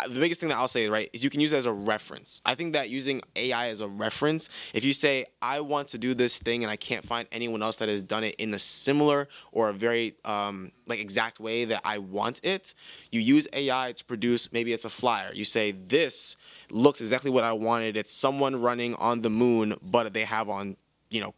the biggest thing that I'll say, right, is you can use it as a reference. I think that using AI as a reference, if you say, I want to do this thing and I can't find anyone else that has done it in a similar or a very like exact way that I want it, you use AI to produce, maybe it's a flyer. You say, this looks exactly what I wanted. It's someone running on the moon, but they have on,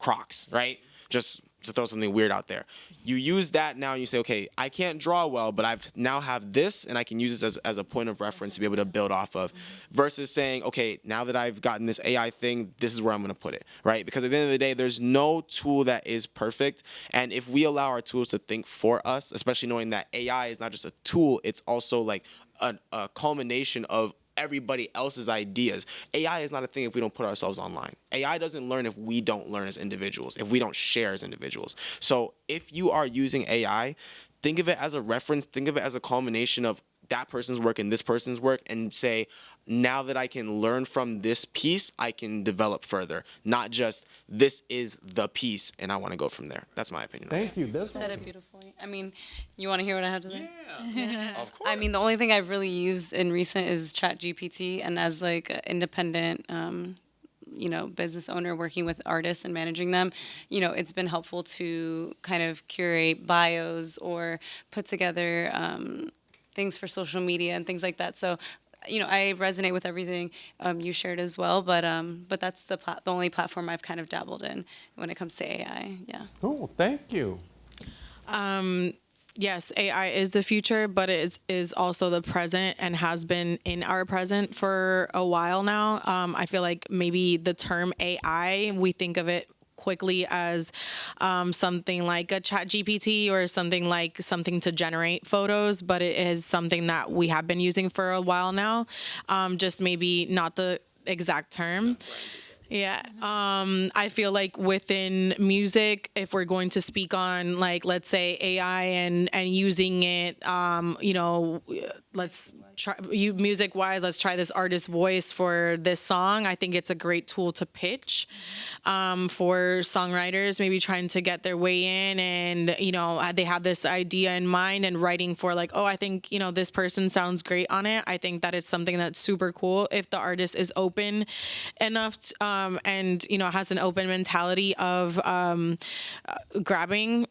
Crocs, right? Just to throw something weird out there. You use that now and you say, okay, I can't draw well, but I've now have this and I can use this as a point of reference to be able to build off of, versus saying, okay, now that I've gotten this AI thing, this is where I'm going to put it, right? Because at the end of the day, there's no tool that is perfect. And if we allow our tools to think for us, especially knowing that AI is not just a tool, it's also like a culmination of everybody else's ideas. AI is not a thing if we don't put ourselves online. AI doesn't learn if we don't learn as individuals, if we don't share as individuals. So if you are using AI, think of it as a reference, think of it as a culmination of that person's work and this person's work, and say, now that I can learn from this piece, I can develop further. Not just, this is the piece, and I want to go from there. That's my opinion. Thank you. That's Said it beautifully. I mean, you want to hear what I have to say? Yeah, of course. I mean, the only thing I've really used in recent is ChatGPT, and as like an independent, business owner working with artists and managing them, it's been helpful to kind of curate bios or put together things for social media and things like that. So, I resonate with everything you shared as well, but that's the only platform I've kind of dabbled in when it comes to AI. Yeah. cool. Thank you. Yes, AI is the future, but it is also the present and has been in our present for a while now. I feel like maybe the term AI, we think of it quickly as something like a chat GPT or something to generate photos, but it is something that we have been using for a while now. Just maybe not the exact term. Yeah. I feel like within music, if we're going to speak on, like, let's say AI and using it, let's try music wise, let's try this artist's voice for this song. I think it's a great tool to pitch for songwriters, maybe trying to get their way in, and, they have this idea in mind and writing for, like, oh, I think, this person sounds great on it. I think that it's something that's super cool if the artist is open enough and has an open mentality of grabbing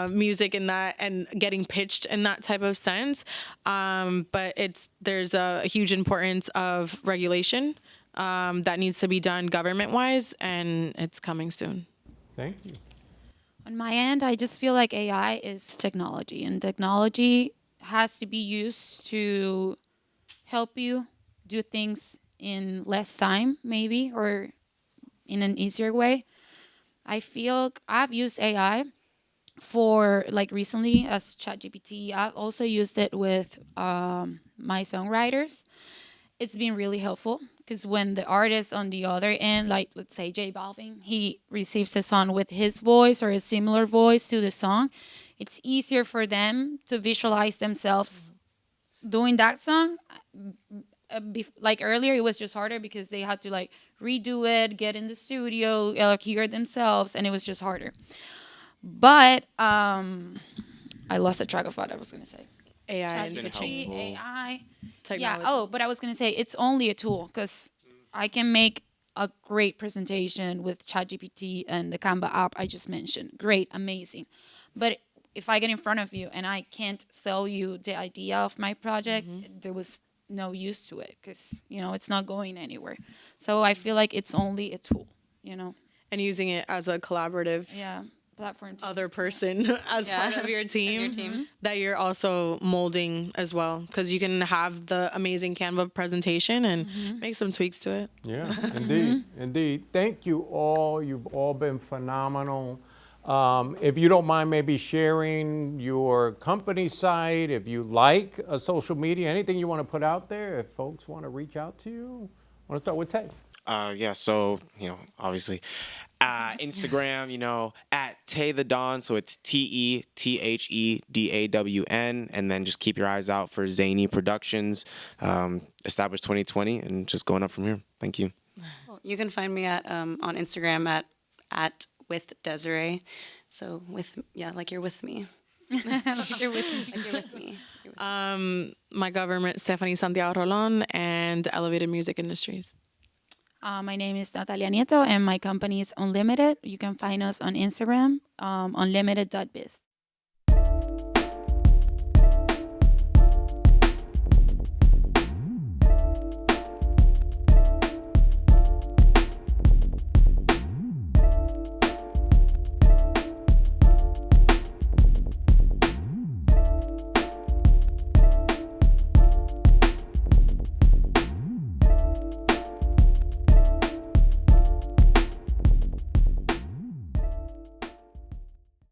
music in that and getting pitched in that type of sense. But there's a huge importance of regulation that needs to be done government wise, and it's coming soon. Thank you. On my end, I just feel like AI is technology, and technology has to be used to help you do things in less time, maybe, or in an easier way. I feel I've used AI for, like, recently as ChatGPT. I've also used it with my songwriters. It's been really helpful because when the artist on the other end, like, let's say J Balvin, he receives a song with his voice or a similar voice to the song, it's easier for them to visualize themselves doing that song. Like earlier, it was just harder because they had to, like, redo it, get in the studio, hear themselves, and it was just harder. But I lost the track of what I was gonna say. AI ChatGPT, AI, technology. yeah. Oh, but I was gonna say it's only a tool because I can make a great presentation with ChatGPT and the Canva app I just mentioned. Great, amazing. But if I get in front of you and I can't sell you the idea of my project, there was no use to it because it's not going anywhere. So I feel like it's only a tool, And using it as a collaborative platform to other person as part of your team, that you're also molding as well, because you can have the amazing Canva presentation and make some tweaks to it. Yeah, indeed. Thank you all. You've all been phenomenal. If you don't mind maybe sharing your company site, if you like social media, anything you want to put out there, if folks want to reach out to you. I want to start with Tay. So, obviously, Instagram, at Tay the Don. So it's TETHEDAWN. And then just keep your eyes out for Zany Productions, established 2020, and just going up from here. Thank you. You can find me on Instagram at with Desireé. So like you're with me. Like you're with me. Like you're with me. My government, Stephanie Santiago-Rolón, and Elevated Music Industries. My name is Natalia Nieto, and my company is Unlimited. You can find us on Instagram, unlimited.biz.